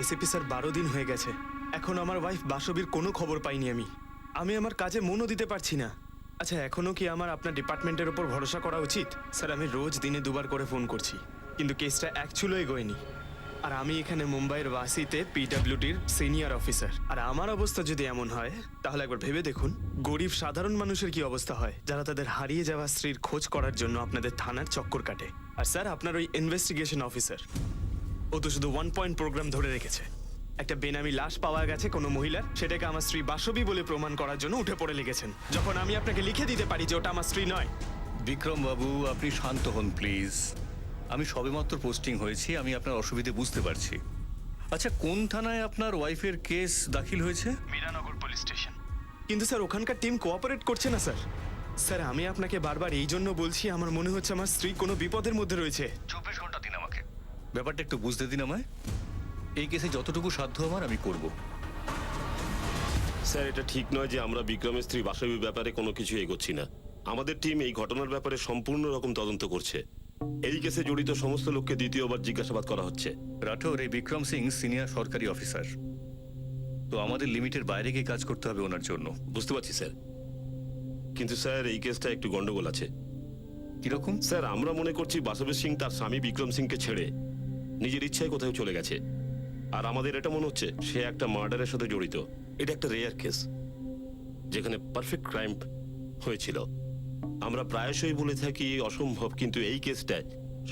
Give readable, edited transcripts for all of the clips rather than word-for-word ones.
ACP sir 12 দিন হয়ে গেছে, এখন আমার ওয়াইফ বাসবীর কোনো খবর পাইনি। আমি আমার কাজে মনও দিতে পারছি না। আচ্ছা, এখনো কি আমার আপনার ডিপার্টমেন্টের ওপর ভরসা করা উচিত? স্যার, আমি রোজ দিনে 2বার করে ফোন করছি, কিন্তু কেসটা অ্যাকচুয়ালি এগোয়নি। আর আমি এখানে মুম্বাইয়ের ওয়াসিতে পিডব্লিউডির সিনিয়র অফিসার। আর আমার অবস্থা যদি এমন হয়, তাহলে একবার ভেবে দেখুন গরিব সাধারণ মানুষের কি অবস্থা হয়, যারা তাদের হারিয়ে যাওয়া স্ত্রীর খোঁজ করার জন্য আপনাদের থানার চক্কর কাটে। আর স্যার, আপনার ওই ইনভেস্টিগেশন অফিসার, ও তো শুধু 1 পয়েন্ট প্রোগ্রাম ধরে রেখেছে। একটা বেনামি লাশ পাওয়া গেছে কোনো মহিলার, সেটাকে আমার স্ত্রী বাসবী বলে প্রমাণ করার জন্য উঠে পড়ে লেগেছেন, যখন আমি আপনাকে লিখে দিতে পারি যে ওটা আমার স্ত্রী নয়। বিক্রম বাবু, আপনি শান্ত হন প্লিজ। আমি সবেমাত্র পোস্টিং হয়েছি, আমি আপনার অসুবিধে বুঝতে পারছি। আচ্ছা, কোন থানায় আপনার ওয়াইফের কেস দাখিল হয়েছে? Miranagar police station. কিন্তু স্যার, ওখানকার টিম কোঅপারেট করছে না স্যার। স্যার, আমি আপনাকে বারবার এই জন্য বলছি, আমার মনে হচ্ছে আমার স্ত্রী কোনো বিপদের মধ্যে রয়েছে। 24 ঘন্টা দিন আমাকে, ব্যাপারটা একটু বুঝতে দিন আমায়। এই কেসে যতটুকু সাধ্য আমার আমি করব। স্যার, এটা ঠিক নয় যে আমরা বিক্রমের স্ত্রী বাসবীর ব্যাপারে কোনো কিছু এগোচ্ছি না। আমাদের টিম এই ঘটনার ব্যাপারে সম্পূর্ণ রকম তদন্ত করছে। এই কেসে জড়িত সমস্ত লোককে দ্বিতীয়বার জিজ্ঞাসাবাদ করা হচ্ছে। রাঠোর, এই বিক্রম সিং সিনিয়র সরকারি অফিসার, তো আমাদের লিমিটের বাইরে গিয়ে কাজ করতে হবে ওনার জন্য। বুঝতে পারছি স্যার, কিন্তু স্যার এই কেসটা একটু গন্ডগোল আছে। কিরকম? স্যার, আমরা মনে করছি বাসবের সিং তার স্বামী বিক্রম সিংকে ছেড়ে নিজের ইচ্ছায় কোথাও চলে গেছে। আর আমাদের এটা মনে হচ্ছে সে একটা মার্ডারের সাথে জড়িত। এটা একটা রেয়ার কেস যেখানে পারফেক্ট ক্রাইম হয়েছিল। আমরা প্রায়শই বলে থাকি অসম্ভব, কিন্তু এই কেসটা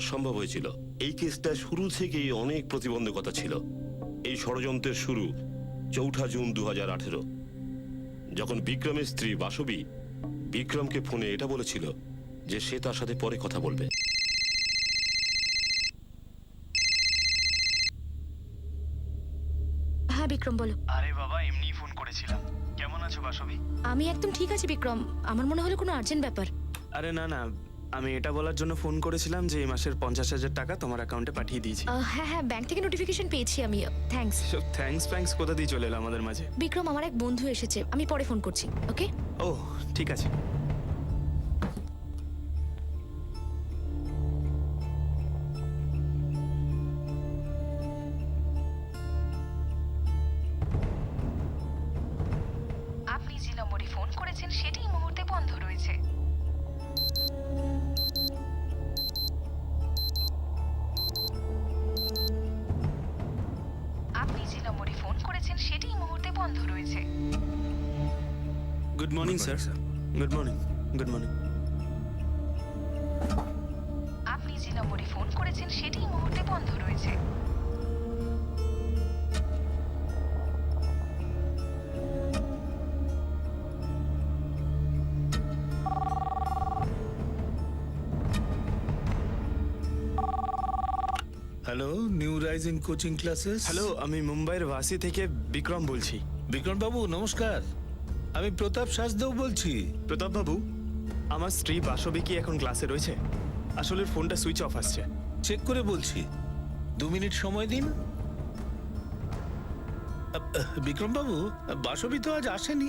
সম্ভব হয়েছিল। এই কেসটা শুরু থেকেই অনেক প্রতিবন্ধকতা ছিল। এই ষড়যন্ত্রের শুরু 4 জুন 2018, যখন বিক্রমের স্ত্রী বাসবী বিক্রমকে ফোনে এটা বলেছিল যে সে তার সাথে পরে কথা বলবে। হ্যাঁ বিক্রম, বলো। আরে বাবা, এমনি ফোন করেছিলাম। কেমন আছো বাসবী? আমি একদম ঠিক আছি বিক্রম, আমার মনে হলো কোনো আর্জেন্ট ব্যাপার। আরে না না, আমি এটা বলার জন্য ফোন করেছিলাম যে এই মাসের 50,000 টাকা তোমার অ্যাকাউন্টে পাঠিয়ে দিয়েছি। হ্যাঁ হ্যাঁ, ব্যাংক থেকে নোটিফিকেশন পেয়েছি আমি। থ্যাঙ্কস। সব থ্যাঙ্কস কোথা দিয়ে চলে এলো আমাদের মাঝে? বিক্রম, আমার এক বন্ধু এসেছে, আমি পরে ফোন করছি, ওকে? ও ঠিক আছে। আপনি যে নম্বরে ফোন করেছেন সেটি এই মুহূর্তে বন্ধ রয়েছে। আপনি যে নম্বরে ফোন করেছেন সেটি এই মুহূর্তে বন্ধ রয়েছে। Good morning sir. Good morning. Good morning. আপনি যে নম্বরে ফোন করেছেন সেটি এই মুহূর্তে বন্ধ রয়েছে। Hello, new rising coaching classes. Hello, আমি মুম্বাইয়ের ওয়াসি থেকে বিক্রম বলছি। বিক্রম বাবু নমস্কার, আমি প্রতাপ সাজদেও বলছি। প্রতাপ বাবু, আমার স্ত্রী বাসবী কি এখন ক্লাসে রয়েছে? আসলে ফোনটা সুইচ অফ আসছে। চেক করে বলছি, 2 মিনিট সময় দিন। বিক্রম বাবু, বাসবী তো আজ আসেনি।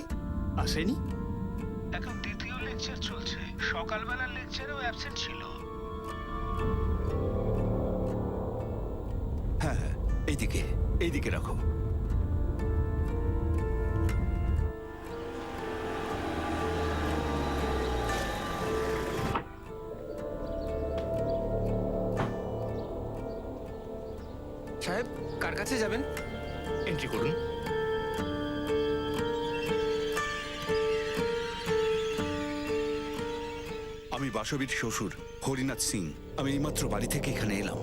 আসেনি? এখন দ্বিতীয় লেকচার চলছে, সকালবেলার লেকচারেও অ্যাবসেন্ট ছিল। হ্যাঁ, এইদিকে রাখো। সাহেব, কার কাছে যাবেন? এন্ট্রি করুন। আমি বাসবীর শ্বশুর হরিনাথ সিং। আমি এইমাত্র বাড়ি থেকে এখানে এলাম।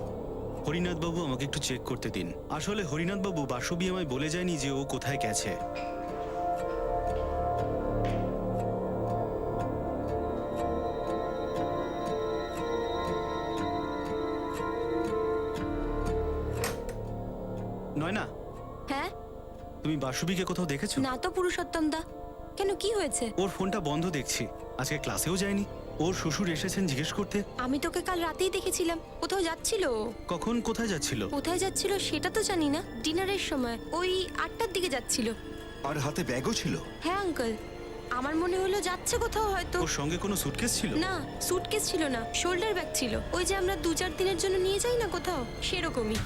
হরিনাথ বাবু, আমাকে একটু চেক করতে দিন। আসলে হরিনাথ বাবু, বাসবী আমায় বলে যায়নি যে ও কোথায় গেছে। নয়না, হ্যাঁ? তুমি বাসবীকে কোথাও দেখেছো? না তো পুরুষোত্তম দা, কেন, কি হয়েছে? ওর ফোনটা বন্ধ দেখছি, আজকে ক্লাসেও যায়নি। ওর শ্বশুর এসেছেন জিজ্ঞেস করতে। আমি তোকে কাল রাতেই দেখেছিলাম, কোথাও যাচ্ছিল ও। কখন, কোথায় যাচ্ছিল? কোথায় যাচ্ছিল সেটা তো জানি না, ডিনারের সময় ওই 8টার দিকে যাচ্ছিল। আর হাতে ব্যাগও ছিল। হ্যাঁ আঙ্কেল, আমার মনে হলো যাচ্ছে কোথাও হয়তো। ওর সঙ্গে কোনো সুটকেস ছিল? না, সুটকেস ছিল না, শোল্ডার ব্যাগ ছিল, ওই যে আমরা 2-4 দিনের জন্য নিয়ে যাই না কোথাও, সেরকমই।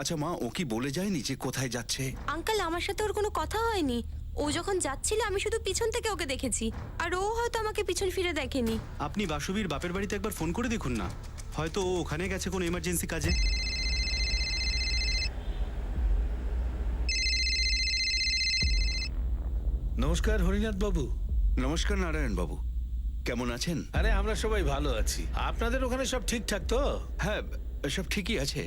আচ্ছা মা, ও কি বলে যায়নি যে কোথায় যাচ্ছে? আঙ্কেল, আমার সাথে ওর কোনো কথা হয়নি। ও যখন যাচ্ছিল আমি শুধু পিছন থেকে ওকে দেখেছি, আর ও হয়তো আমাকে পিছন ফিরে দেখেনি। আপনি বাসবীর বাপের বাড়িতে একবার ফোন করে দেখুন না, হয়তো ও ওখানে গেছে কোনো এমার্জেন্সি কাজে। নমস্কার হরিনাথ বাবু। নমস্কার নারায়ণ বাবু, কেমন আছেন? আরে আমরা সবাই ভালো আছি। আপনাদের ওখানে সব ঠিকঠাক তো? হ্যাঁ, সব ঠিকই আছে।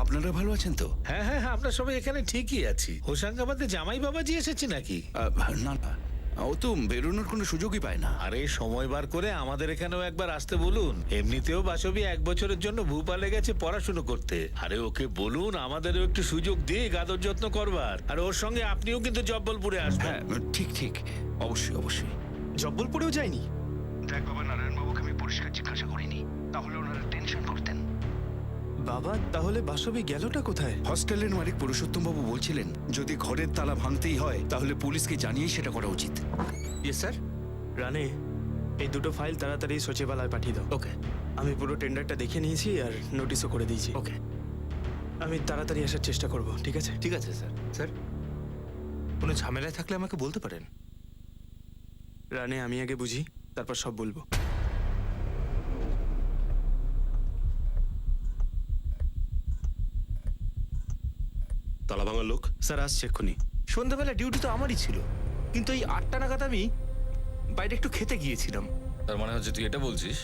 আপনারা ভালো আছেন তো? হ্যাঁ হ্যাঁ হ্যাঁ, আমরা সবাই এখানে ঠিকই আছি। হোশাঙ্গাবাদে জামাই বাবাজি এসেছে নাকি? না না, ও তো বেরোনোর কোনো সুযোগই পায় না। আরে সময় বার করে আমাদের এখানেও একবার আসতে বলুন। এমনিতেও বাসবী 1 বছরের জন্য ভূপালে গেছে পড়াশুনো করতে। আরে ওকে বলুন আমাদেরও একটু সুযোগ দিক আদর যত্ন করবার। আর ওর সঙ্গে আপনিও কিন্তু জব্বলপুরে আসবেন। হ্যাঁ ঠিক ঠিক, অবশ্যই অবশ্যই। জব্বলপুরেও যায়নি? দেখ বাবা, নারায়ণ বাবুকে আমি পরিষ্কার জিজ্ঞাসা করিনি, তাহলে ওনারা টেনশন করতেন। বাবা, তাহলে বাসবী গেলটা কোথায়? হস্টেলের মালিক পুরুষোত্তম বাবু বলছিলেন যদি ঘরের তালা ভাঙতেই হয় তাহলে পুলিশকে জানিয়ে সেটা করা উচিত। Yes sir. রানে, এই দুটো ফাইল তাড়াতাড়ি সচিবালয় পাঠিয়ে দাও। ওকে আমি পুরো টেন্ডারটা দেখে নিয়েছি আর নোটিশও করে দিয়েছি। ওকে, আমি তাড়াতাড়ি আসার চেষ্টা করব, ঠিক আছে? ঠিক আছে স্যার। স্যার, কোনো ঝামেলায় থাকলে আমাকে বলতে পারেন। রানে, আমি আগে বুঝি, তারপর সব বলবো। তালা ভাঙার লোক? স্যার আসছে এক্ষুনি। সন্ধ্যাবেলা ডিউটি তো আমারই ছিল, কিন্তু এই 8টা নাগাদ আমি বাইরে একটু খেতে গিয়েছিলাম। তার মানে হচ্ছে তুই এটা বলছিস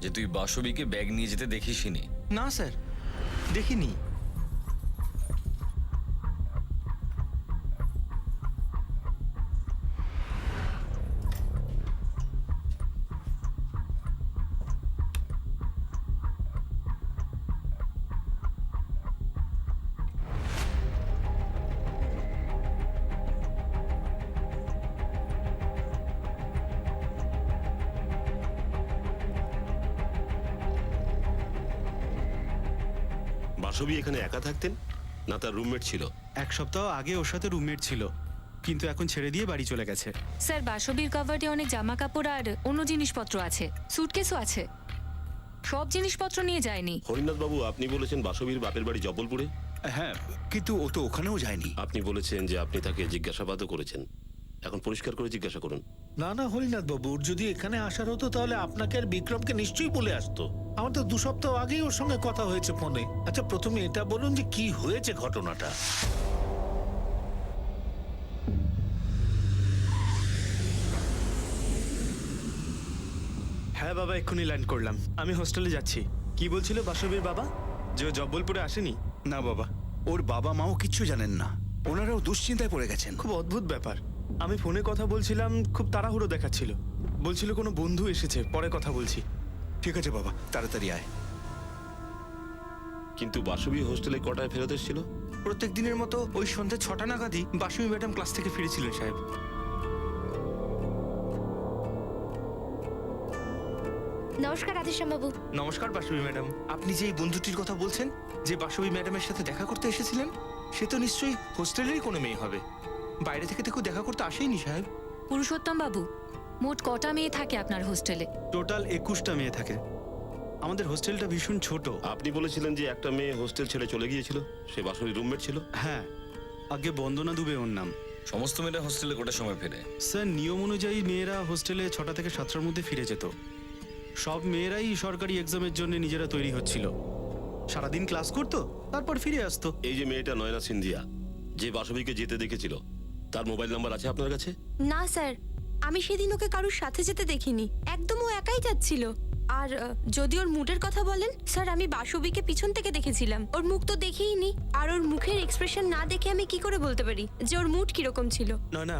যে তুই বাসবীকে ব্যাগ নিয়ে যেতে দেখিসনি? না স্যার, দেখিনি। বাসবী এখানে একা থাকতেন না তার রুমমেট ছিল? 1 সপ্তাহ আগে ওর সাথে রুমমেট ছিল, কিন্তু এখন ছেড়ে দিয়ে বাড়ি চলে গেছে। স্যার, বাসবীর কাভার্ডে অনেক জামা কাপড় আর অন্য জিনিসপত্র আছে, সুটকেসও আছে। সব জিনিসপত্র নিয়ে যায়নি। হরিনাথ বাবু, আপনি বলেছেন বাসবীর বাপের বাড়ি জব্বলপুরে। হ্যাঁ, কিন্তু ও তো ওখানেও যায়নি। আপনি বলেছেন যে আপনি তাকে জিজ্ঞাসাবাদও করেছেন। এখন পরিষ্কার করে জিজ্ঞাসা করুন। না না হরিনাথ বাবু, ওর যদি এখানে আসার হতো তাহলে আপনাকে আর বিক্রমকে নিশ্চয়ই বলে আসতো। আমার তো 2 সপ্তাহ আগেই ওর সঙ্গে কথা হয়েছে ফোনে। আচ্ছা, প্রথমে এটা বলুন যে কি হয়েছে ঘটনাটা। হ্যাঁ বাবা, এক্ষুনি ল্যান্ড করলাম। আমি হোস্টেলে যাচ্ছি। কি বলছিল বাসবীর বাবা, যে ও জব্বলপুরে আসেনি? না বাবা, ওর বাবা মাও কিচ্ছু জানেন না। ওনারাও দুশ্চিন্তায় পড়ে গেছেন। খুব অদ্ভুত ব্যাপার। আমি ফোনে কথা বলছিলাম, খুব তাড়াহুড়ো দেখাচ্ছিল। বলছিল কোনো বন্ধু এসেছে, পরে কথা বলছি। ঠিক আছে বাবা, তাড়াতাড়ি আয়। কিন্তু বাসবী হোস্টেলে কটায় ফেরত এসেছিল? প্রত্যেক দিনের মতো ওই সন্ধ্যে 6টা নাগাদই বাসুমি ম্যাডাম ক্লাস থেকে ফিরেছিলেন সাহেব। নমস্কার রাধেশ্যাম বাবু। নমস্কার বাসুমি ম্যাডাম। আপনি যে এই বন্ধুটির কথা বলছেন, যে বাসুমি ম্যাডামের সাথে দেখা করতে এসেছিলেন, সে তো নিশ্চয়ই হোস্টেলেরই কোনো মেয়ে হবে। বাইরে থেকে কেউ দেখা করতে আসেনি সাহেব। পুরুষোত্তম বাবু, মোট কটা মেয়ে থাকে আপনার হোস্টেলে? টোটাল 21টা মেয়ে থাকে। আমাদের হোস্টেলটা ভীষণ ছোট। আপনি বলেছিলেন যে একটা মেয়ে হোস্টেল ছেড়ে চলে গিয়েছিল, সে বাসবীর রুমমেট ছিল। হ্যাঁ, আগে বন্দনা দুবে ওর নাম। সমস্ত মেয়েরা হোস্টেলে কটার সময় ফেরে? স্যার, নিয়ম অনুযায়ী মেয়েরা হোস্টেলে 6টা থেকে 7টার মধ্যে ফিরে যেত। সব মেয়েরাই সরকারি এক্সামের জন্য নিজেরা তৈরি হচ্ছিল। সারাদিন ক্লাস করতো, তারপর ফিরে আসতো। এই যে মেয়েটা নয়না সিন্ধিয়া, যে বাসবীকে যেতে দেখেছিল, তার মোবাইল নাম্বার আছে আপনার কাছে? না স্যার, আমি সেদিন ওকে কারুর সাথে যেতে দেখিনি। একদম ও একাই যাচ্ছিল। আর যদি ওর মুডের কথা বলেন স্যার, আমি বাসবীকে পিছন থেকে দেখেছিলাম। ওর মুখ তো দেখেইনি, আর ওর মুখের এক্সপ্রেশন না দেখে আমি কি করে বলতে পারি যে ওর মুড কিরকম ছিল? না,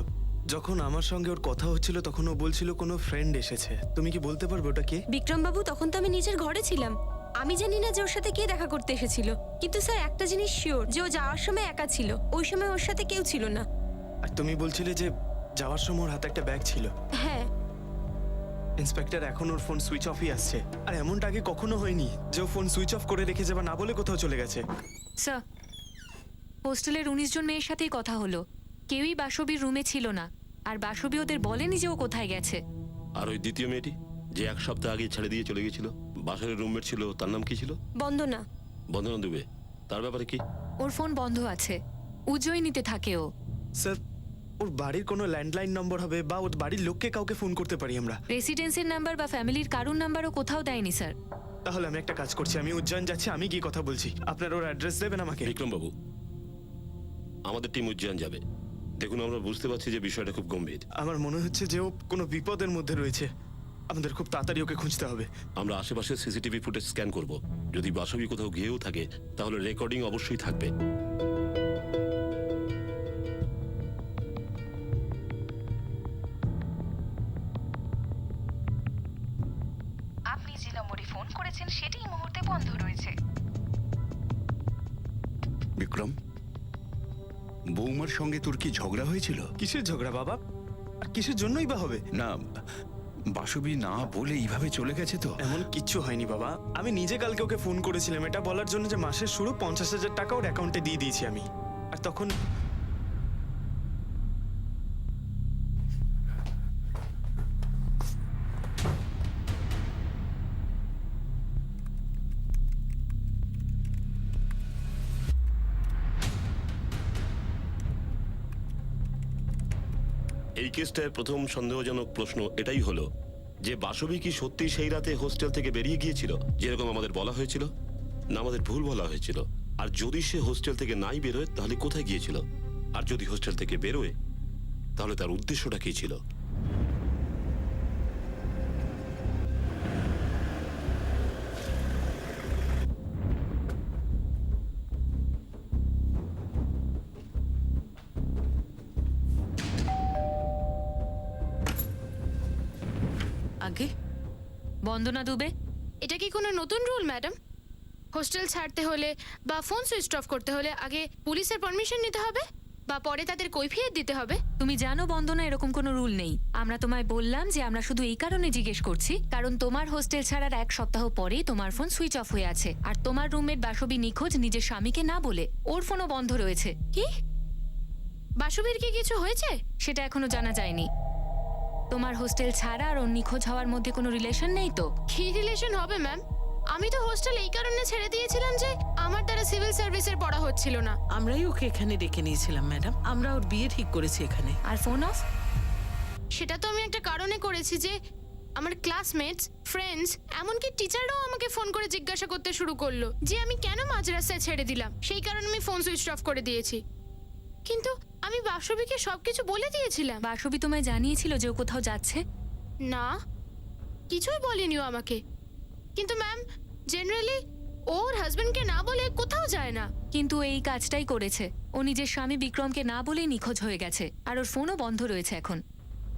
যখন আমার সঙ্গে ওর কথা হচ্ছিল তখন ও বলছিল কোনো ফ্রেন্ড এসেছে। তুমি কি বলতে পারবে ওটা কে? বিক্রম বাবু, তখন তো আমি নিজের ঘরে ছিলাম। আমি জানি না যে ওর সাথে কে দেখা করতে এসেছিল, কিন্তু স্যার একটা জিনিস শিওর যে ও যাওয়ার সময় একা ছিল। ওই সময় ওর সাথে কেউ ছিল না। আর তুমি বলছিলে যে যাওয়ার সময় ওর হাতে একটা ব্যাগ ছিল। হ্যাঁ। ইন্সপেক্টর, এখন ওর ফোন সুইচ অফই আসছে। আর এমনটা আগে কখনো হয়নি যে ও ফোন সুইচ অফ করে রেখে যাবা না বলে কোথাও চলে গেছে। স্যার, হোস্টেলের 19 জন মেয়ের সাথেই কথা হলো, কেউই বাসবীর রুমে ছিল না। আর বাসবী ওদের বলেনি যে ও কোথায় গেছে। আর ওই দ্বিতীয় মেয়েটি যে 1 সপ্তাহ আগে ছেড়ে দিয়ে চলে গেছিল, বাসরের রুমমেট ছিল, তার নাম কি ছিল? বন্দনা। বন্দনা দুবে, তার ব্যাপারে কি? ওর ফোন বন্ধ আছে। উজ্জয়িনীতে থাকে ও। স্যার ওর বাড়ির কোনো ল্যান্ডলাইন নম্বর হবে বা ওর বাড়ির লোককে কাউকে ফোন করতে পারি আমরা? রেসিডেন্সির নাম্বার বা ফ্যামিলির কারুর নাম্বারও কোথাও দেয়নি স্যার। তাহলে আমি একটা কাজ করছি, আমি উজ্জয়ন যাচ্ছি, আমি গিয়ে কথা বলছি। আপনার ওর অ্যাড্রেস দেবেন আমাকে? বিক্রম বাবু, আমাদের টিম উজ্জয়ন যাবে। দেখুন, আমরা বুঝতে পারছি যে বিষয়টা খুব গম্ভীর। আমার মনে হচ্ছে যে ও কোনো বিপদের মধ্যে রয়েছে, আমাদের খুব তাড়াতাড়ি ওকে খুঁজতে হবে। আমরা আশেপাশে সিসিটিভি ফুটেজ স্ক্যান করব। যদি বাসবী কোথাও গিয়েও থাকে তাহলে রেকর্ডিং অবশ্যই থাকবে। আপনি যে নম্বরে ফোন করেছেন সেটি এই মুহূর্তে বন্ধ রয়েছে। বিক্রম, বৌমার সঙ্গে তোর কি ঝগড়া হয়েছিল? কিসের ঝগড়া বাবা? আর কিসের জন্যই বা হবে? না, বাসবী না বলে এইভাবে চলে গেছে তো? এমন কিচ্ছু হয়নি বাবা। আমি নিজে কালকে ওকে ফোন করেছিলাম এটা বলার জন্য যে মাসের শুরু 50,000 টাকা ওর অ্যাকাউন্টে দিয়ে দিয়েছি আমি। আর তখন এই কেসটায় প্রথম সন্দেহজনক প্রশ্ন এটাই হলো যে বাসবী কি সত্যি সেই রাতে হোস্টেল থেকে বেরিয়ে গিয়েছিল যেরকম আমাদের বলা হয়েছিল, না আমাদের ভুল বলা হয়েছিল? আর যদি সে হোস্টেল থেকে নাই বেরোয় তাহলে কোথায় গিয়েছিল? আর যদি হোস্টেল থেকে বেরোয় তাহলে তার উদ্দেশ্যটা কি ছিল? আগে বন্দনা দুবে, এটা কি কোনো নতুন রুল ম্যাডাম? হোস্টেল ছাড়তে হলে বা ফোন সুইচ অফ করতে হলে আগে পুলিশের পারমিশন নিতে হবে বা পরে তাদের কৈফিয়ত দিতে হবে? তুমি জানো বন্দনা এরকম কোনো রুল নেই। আমরা তোমায় বললাম যে আমরা শুধু এই কারণে জিজ্ঞেস করছি কারণ তোমার হোস্টেল ছাড়ার 1 সপ্তাহ পরেই তোমার ফোন সুইচ অফ হয়ে আছে আর তোমার রুমমেট বাসবী নিখোঁজ নিজের স্বামীকে না বলে ওর ফোনও বন্ধ রয়েছে। কি? বাসবীর কি কিছু হয়েছে? সেটা এখনো জানা যায়নি। তোমার হোস্টেল ছাড়া আর ওর নিখোঁজ হওয়ার মধ্যে কোনো রিলেশন নেই তো? কি রিলেশন হবে ম্যাম? আমি তো হোস্টেল এই কারণে ছেড়ে দিয়েছিলাম যে আমার দ্বারা সিভিল সার্ভিসের পড়া হচ্ছিল না। আমরাই ওকে এখানে ডেকে নিয়েছিলাম ম্যাডাম, আমরা ওর বিয়ে ঠিক করেছি এখানে। আর ফোন অফ? সেটা তো আমি একটা কারণে করেছি যে আমার ক্লাসমেটস, ফ্রেন্ডস, এমনকি টিচাররাও আমাকে ফোন করে জিজ্ঞাসা করতে শুরু করলো যে আমি কেন মাঝ রাস্তায় ছেড়ে দিলাম। সেই কারণে আমি ফোন সুইচ অফ করে দিয়েছি। কিন্তু আমি বাসবীকে সবকিছু বলে দিয়েছিলাম। বাসবী তোমায় জানিয়েছিল যে ও কোথাও যাচ্ছে? না, কিছুই বলেনি ও আমাকে। কিন্তু ম্যাম, জেনারেলি ওর হাজবেন্ডকে না বলে কোথাও যায় না। কিন্তু এই কাজটাই করেছে। ও নিজের স্বামী বিক্রমকে না বলেই নিখোঁজ হয়ে গেছে আর ওর ফোনও বন্ধ রয়েছে এখন।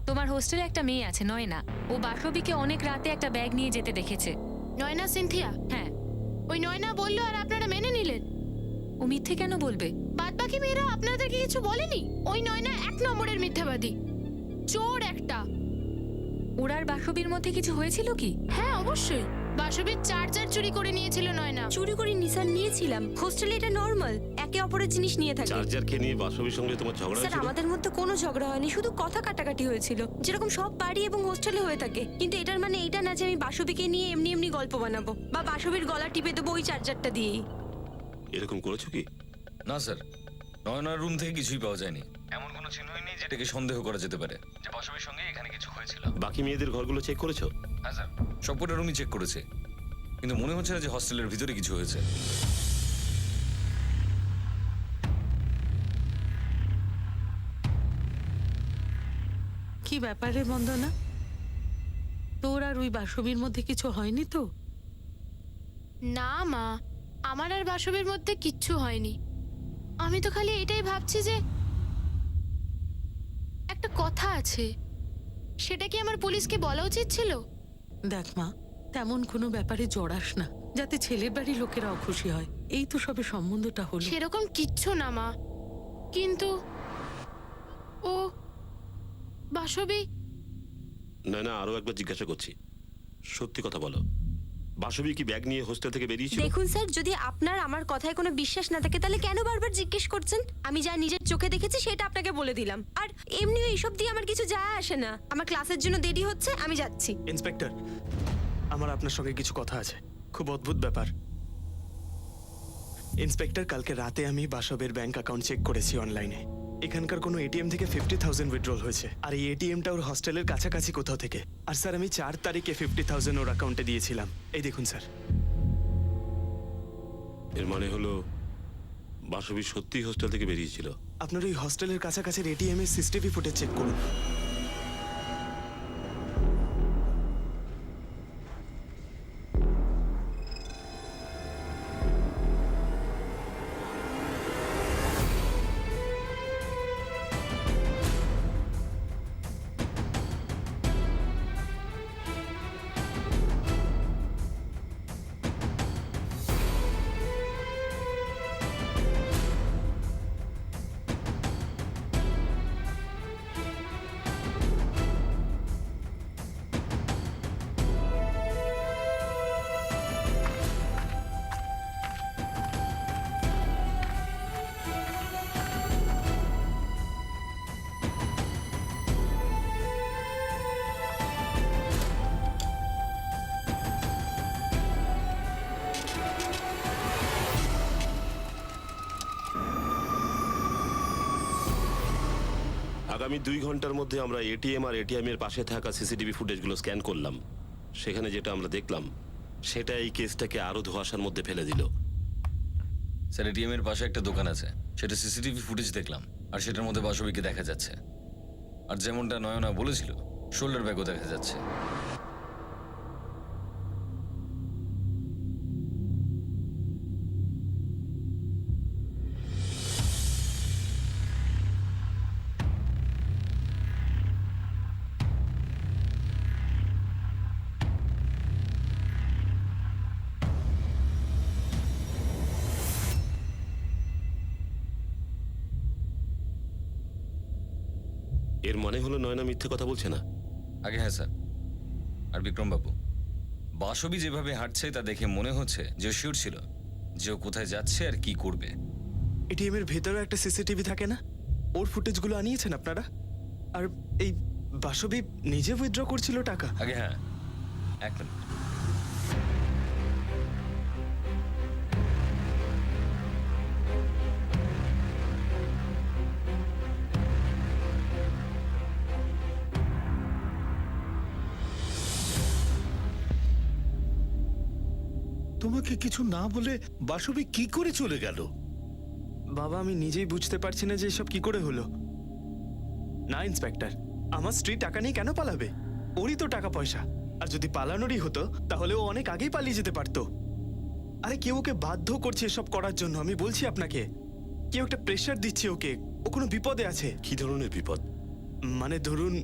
তোমার হোস্টেলে একটা মেয়ে আছে নয়না, ও বাসবীকে অনেক রাতে একটা ব্যাগ নিয়ে যেতে দেখেছে। নয়না সিনথিয়া? হ্যাঁ। ওই নয়না বললো আর আপনারা মেনে নিলেন? ও মিথ্যে কেন বলবে? বাদবাকি মেয়েরা আপনাদেরকে কিছু বলেনি? ওই নয়না 1 নম্বরের মিথ্যাবাদী, চোর একটা। ওর আর বাসবীর মধ্যে কিছু হয়েছিল কি? হ্যাঁ অবশ্যই। বাসবীর চার্জার চুরি করে নিয়েছিল নয়না। চুরি করে নিসার নিয়েছিলাম, হোস্টেলে এটা নর্মাল, একে অপরের জিনিস নিয়ে থাকে। চার্জারকে নিয়ে বাসবীর সঙ্গে তোমার ঝগড়া স্যার হয়েছিল? আমাদের মধ্যে কোনো ঝগড়া হয়নি, শুধু কথা কাটাকাটি হয়েছিল, যেরকম সব বাড়ি এবং হোস্টেলে হয়ে থাকে। কিন্তু এটার মানে এইটা না যে আমি বাসবীকে নিয়ে এমনি এমনি গল্প বানাবো বা বাসবীর গলা টিপে দেবো ওই চার্জারটা দিয়েই। এরকম করেছো কি? না স্যার, নয়নার রুম থেকে কিছুই পাওয়া যায়নি। এমন কোনো চিহ্নই নেই যেটাকে সন্দেহ করা যেতে পারে যে বাসবীর সঙ্গে এখানে কিছু হয়েছিল। বাকি মেয়েদের ঘরগুলো চেক করেছো? হ্যাঁ স্যার, সবকটা রুমই চেক করেছে, কিন্তু মনে হচ্ছে না যে হস্টেলের ভিতরে কিছু হয়েছে। কি ব্যাপারে বন্দনা, তোর আর ওই বাসবীর মধ্যে কিছু হয়নি তো? না মা, আমার আর বাসবীর মধ্যে কিচ্ছু হয়নি। আমি তো খালি এটাই ভাবছি যে একটা কথা আছে, সেটা কি আমার পুলিশকে বলা উচিত ছিল? দেখ মা, তেমন কোনো ব্যাপারে জড়াস না যাতে ছেলের বাড়ির লোকেরা অখুশি হয়। এই তো সবে সম্বন্ধটা হলো। সেরকম কিচ্ছু না মা, কিন্তু ও বাসবী। না না, আরো একবার জিজ্ঞাসা করছি, সত্যি কথা বলো, বাসবী কি ব্যাগ নিয়ে হোস্টেল থেকে বেরিয়েছিল? দেখুন স্যার, যদি আপনার আমার কথায় কোনো বিশ্বাস না থাকে তাহলে কেন বারবার জিজ্ঞেস করছেন? আমি যা নিজের চোখে দেখেছি সেটা আপনাকে বলে দিলাম। আর এমনিও এইসব দিয়ে আমার কিছু যায় আসে না। আমার ক্লাসের জন্য দেরি হচ্ছে, আমি যাচ্ছি। ইন্সপেক্টর, আমার আপনার সঙ্গে কিছু কথা আছে। খুব অদ্ভুত ব্যাপার। ইন্সপেক্টর, কালকে রাতে আমি বাসবের ব্যাংক অ্যাকাউন্ট চেক করেছি অনলাইনে। এখানকার কোনো এটিএম থেকে 50,000 উইথড্রল হয়েছে, আর এই এটিএমটা ওর হস্টেলের কাছাকাছি কোথাও থেকে। আর স্যার, আমি 4 তারিখে 50,000 ওর অ্যাকাউন্টে দিয়েছিলাম। এই দেখুন স্যার। এর মানে হলো বাসবী সত্যি হোস্টেল থেকে বেরিয়েছিল। আপনার ওই হস্টেলের কাছাকাছি এটিএম এর সিসিটিভি ফুটেজ চেক করুন। আগামী 2 ঘন্টার মধ্যে আমরা এটিএম আর এটিএম এর পাশে থাকা সিসিটিভি ফুটেজগুলো স্ক্যান করলাম। সেখানে যেটা আমরা দেখলাম সেটা এই কেসটাকে আরো ধোঁয়াশার মধ্যে ফেলে দিল। স্যার, এটিএম এর পাশে একটা দোকান আছে, সেটা সিসিটিভি ফুটেজ দেখলাম, আর সেটার মধ্যে বাসবিকে দেখা যাচ্ছে। আর যেমনটা নয়না বলেছিল, শোল্ডার ব্যাগও দেখা যাচ্ছে। এর মানে হলো নয়না মিথ্যে কথা বলছে না। আগে হ্যাঁ স্যার। আর বিক্রম বাবু, বাসবি যেভাবে হাঁটছে তা দেখে মনে হচ্ছে যে শিওর ছিল যে ও কোথায় যাচ্ছে আর কি করবে। এটিএম এর ভেতরে একটা সিসিটিভি থাকে না, ওর ফুটেজগুলো আনিয়েছেন আপনারা? আর এই বাসবি নিজে উইথড্র করছিল টাকা? আগে হ্যাঁ, এক মিনিট। তোমাকে কিছু না বলে বাসবি কি করে চলে গেল? বাবা, আমি নিজেই বুঝতে পারছি না যে এসব কি করে হলো। না ইন্সপেক্টর, আমার স্ত্রী টাকা নিয়ে কেন পালাবে? ওরই তো টাকা পয়সা। আর যদি পালানোরই হতো তাহলে ও অনেক আগেই পালিয়ে যেতে পারতো। আরে কেউ ওকে বাধ্য করছে এসব করার জন্য, আমি বলছি আপনাকে। কেউ একটা প্রেশার দিচ্ছে ওকে, ও কোনো বিপদে আছে। কি ধরনের বিপদ? মানে ধরুন,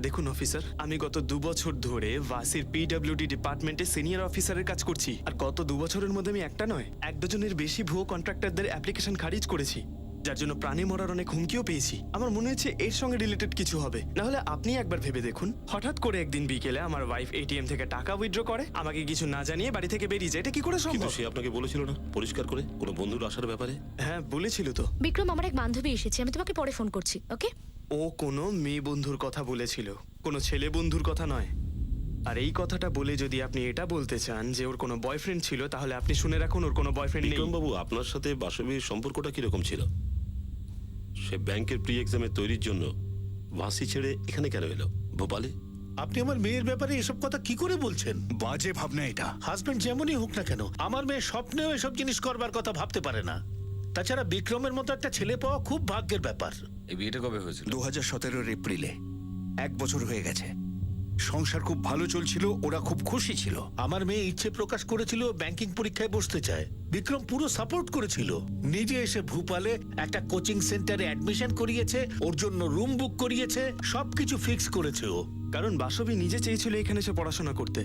দেখুন অফিসার, আমি গত 2 বছর ধরে ভাসির পিডব্লিউডি ডিপার্টমেন্টে সিনিয়র অফিসারের কাজ করছি। আর গত 2 বছরের মধ্যে আমি একটা নয়, 1 ডজনের বেশি ভুয়ো কন্ট্রাক্টরদের অ্যাপ্লিকেশন খারিজ করেছি, যার জন্য প্রাণে মরার অনেক হুমকিও পেয়েছি। আমার মনে হচ্ছে এর সঙ্গে রিলেটেড কিছু হবে। না হলে আপনি একবার ভেবে দেখুন, হঠাৎ করে একদিন বিকেলে আমার ওয়াইফ এটিএম থেকে টাকা উইথড্র করে, আমাকে কিছু না জানিয়ে বাড়ি থেকে বেরিয়ে যায়। এটা কি করে কিন্তু সম্ভব? সে আপনাকে বলেছিল না পরিষ্কার করে কোনো বন্ধুর আসার ব্যাপারে? হ্যাঁ, বলেছিল তো। বিক্রম, আমার এক বান্ধবী এসেছে, আমি তোমাকে পরে ফোন করছি, ওকে? ও কোনো মেয়ে বন্ধুর কথা বলেছিল, কোনো ছেলে বন্ধুর কথা নয়। আর এই কথাটা বলে যদি আপনি এটা বলতে চান যে ওর কোনো বয়ফ্রেন্ড ছিল, তাহলে আপনি শুনে রাখুন, ওর কোনো বয়ফ্রেন্ড নেই। বিক্রম বাবু, আপনার সাথে বাসবীর সম্পর্কটা কিরকম ছিল? সে ব্যাংকের প্রি এক্সামের তৈরির জন্য ভাসি ছেড়ে এখানে কেন এলো, ভোপালে? আপনি আমার মেয়ের ব্যাপারে এসব কথা কি করে বলছেন? বাজে ভাবনা এটা। হাজবেন্ড যেমনই হোক না কেন, আমার মেয়ে স্বপ্নেও এসব জিনিস করবার কথা ভাবতে পারে না। তাছাড়া বিক্রমের মতো একটা ছেলে পাওয়া খুব ভাগ্যের ব্যাপার। এই বিয়েটা কবে হয়েছিল? 2017 এপ্রিলে। 1 বছর হয়ে গেছে। সংসার খুব ভালো চলছিল, ওরা খুব খুশি ছিল। আমার মেয়ে ইচ্ছে প্রকাশ করেছিল ব্যাংকিং পরীক্ষায় বসতে চায়, বিক্রম পুরো সাপোর্ট করেছিল। নিজে এসে ভূপালে একটা কোচিং সেন্টারে অ্যাডমিশন করিয়েছে, ওর জন্য রুম বুক করিয়েছে, সবকিছু ফিক্স করেছে ও। কারণ বাসবী নিজে চেয়েছিল এখানে এসে পড়াশোনা করতে।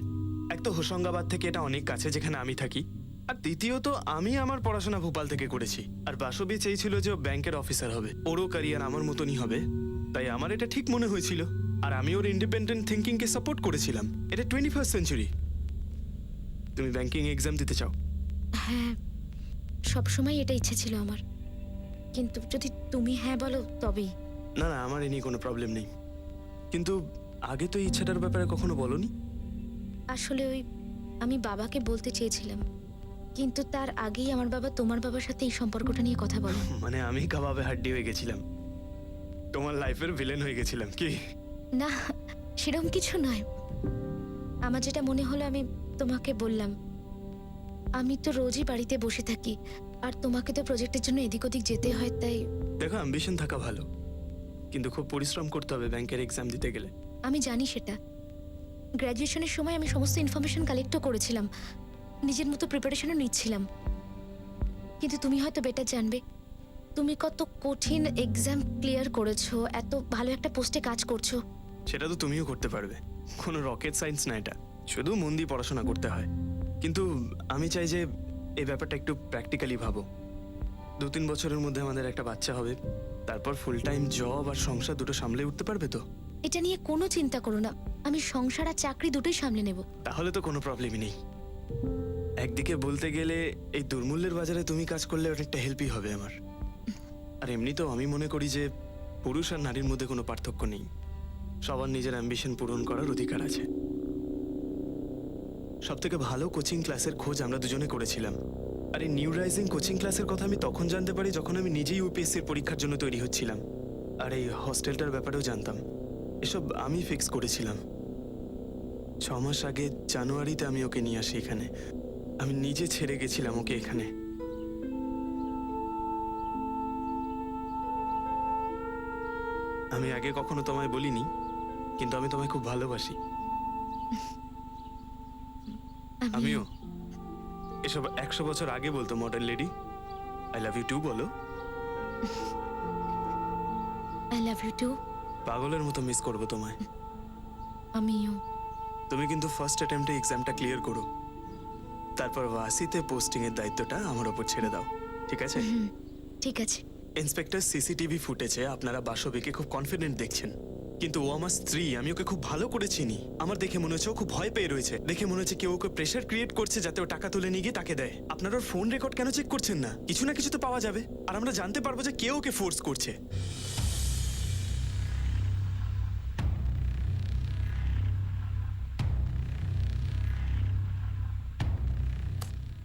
এক তো হোশঙ্গাবাদ থেকে এটা অনেক কাছে যেখানে আমি থাকি, আর দ্বিতীয়ত আমি আমার পড়াশোনা ভোপাল থেকে করেছি। আর বাসবী চেয়েছিল যে ও ব্যাংকের অফিসার হবে, ওরও ক্যারিয়ার আমার মতনই হবে। তাই আমার এটা ঠিক মনে হয়েছিল, আর আমি ওর ইন্ডিপেন্ডেন্ট থিঙ্কিংকে সাপোর্ট করেছিলাম। এটা 21st সেঞ্চুরি। তুমি ব্যাংকিং এক্সাম দিতে চাও? হ্যাঁ, সবসময় এটা ইচ্ছে ছিল আমার, কিন্তু যদি তুমি হ্যাঁ বলো তবেই। না না, আমার এ নিয়ে কোনো প্রবলেম নেই, কিন্তু আগে তো এই ইচ্ছাটার ব্যাপারে কখনো বলনি। আসলে ওই আমি বাবাকে বলতে চেয়েছিলাম, কিন্তু তার আগেই আমার বাবা তোমার বাবার সাথে এই সম্পর্কটা নিয়ে কথা বলেন। মানে আমি কাবাবে হাড্ডি হয়ে গেছিলাম, তোমার লাইফের ভিলেন হয়ে গেছিলাম কি? না, সেরকম কিছু নয়। আমার যেটা মনে হলো আমি তোমাকে বললাম। আমি তো রোজই বাড়িতে বসে থাকি, আর তোমাকে তো প্রজেক্টের জন্য এদিক ওদিক যেতে হয়, তাই দেখো, অ্যাম্বিশন থাকা ভালো, কিন্তু খুব পরিশ্রম করতে হবে ব্যাংকের এক্সাম দিতে গেলে। আমি জানি সেটা। গ্র্যাজুয়েশনের সময় আমি সমস্ত ইনফরমেশন কালেক্টও করেছিলাম, নিজের মতো প্রিপারেশনও নিচ্ছিলাম। কিন্তু তুমি হয়তো বেটার জানবে, তুমি কত কঠিন এক্সাম ক্লিয়ার করেছো, এত ভালো একটা পোস্টে কাজ করছো। সেটা তো তুমিও করতে পারবে, কোনো রকেট সায়েন্স না এটা, শুধু মন দিয়ে পড়াশোনা করতে হয়। কিন্তু আমি চাই যে এই ব্যাপারটা একটু প্র্যাকটিক্যালি ভাবো। 2-3 বছরের মধ্যে আমাদের একটা বাচ্চা হবে, তারপর ফুল টাইম জব আর সংসার দুটো সামলে উঠতে পারবে তো? এটা নিয়ে কোনো চিন্তা করো না, আমি সংসার আর চাকরি দুটোই সামলে নেব। তাহলে তো কোনো প্রবলেমই নেই। একদিকে বলতে গেলে এই দুর্মূল্যের বাজারে তুমি কাজ করলে অনেকটা হেল্পই হবে আমার। আর এমনিতেও আমি মনে করি যে পুরুষ আর নারীর মধ্যে কোনো পার্থক্য নেই, সবার নিজের অ্যাম্বিশন পূরণ করার অধিকার আছে। সবথেকে ভালো কোচিং ক্লাসের খোঁজ আমরা দুজনে করেছিলাম, আর এই নিউ রাইজিং কোচিং ক্লাসের কথা আমি তখন জানতে পারি যখন আমি নিজেই ইউপিএসসির পরীক্ষার জন্য তৈরি হচ্ছিলাম। আর এই হস্টেলটার ব্যাপারেও জানতাম, এসব আমি ফিক্স করেছিলাম। 6 মাস আগে জানুয়ারিতে আমি ওকে নিয়ে আসি এখানে, আমি নিজে ছেড়ে গেছিলাম ওকে এখানে। আমি আগে কখনো তোমায় বলিনি, কিন্তু আমি তোমায় খুব ভালোবাসি। আমিও। এসব 100 বছর আগে বলতো modern lady. I love you too বলো। I love you too. পাগলের মতো মিস করবো তোমায়। আমিও। তুমি কিন্তু ফার্স্ট অ্যাটেম্পটে এক্সামটা ক্লিয়ার করো, তারপর ওয়াসিতে পোস্টিং এর দায়িত্বটা আমার ওপর ছেড়ে দাও, ঠিক আছে? ঠিক আছে। ইন্সপেক্টর সিসিটিভি ফুটেজে আপনারা বাসবিকে খুব কনফিডেন্ট দেখছেন, কিন্তু ও আমার স্ত্রী, আমি ওকে খুব ভালো করে চিনি। আমার দেখে মনে হচ্ছে ও খুব ভয় পেয়ে রয়েছে, দেখে মনে হচ্ছে কেউ ওকে প্রেশার ক্রিয়েট করছে যাতে ও টাকা তুলে নিয়ে গিয়ে তাকে দেয়। আপনারা ওর ফোন রেকর্ড কেন চেক করছেন না? কিছু না কিছু তো পাওয়া যাবে, আর আমরা জানতে পারবো যে কেউ ওকে ফোর্স করছে।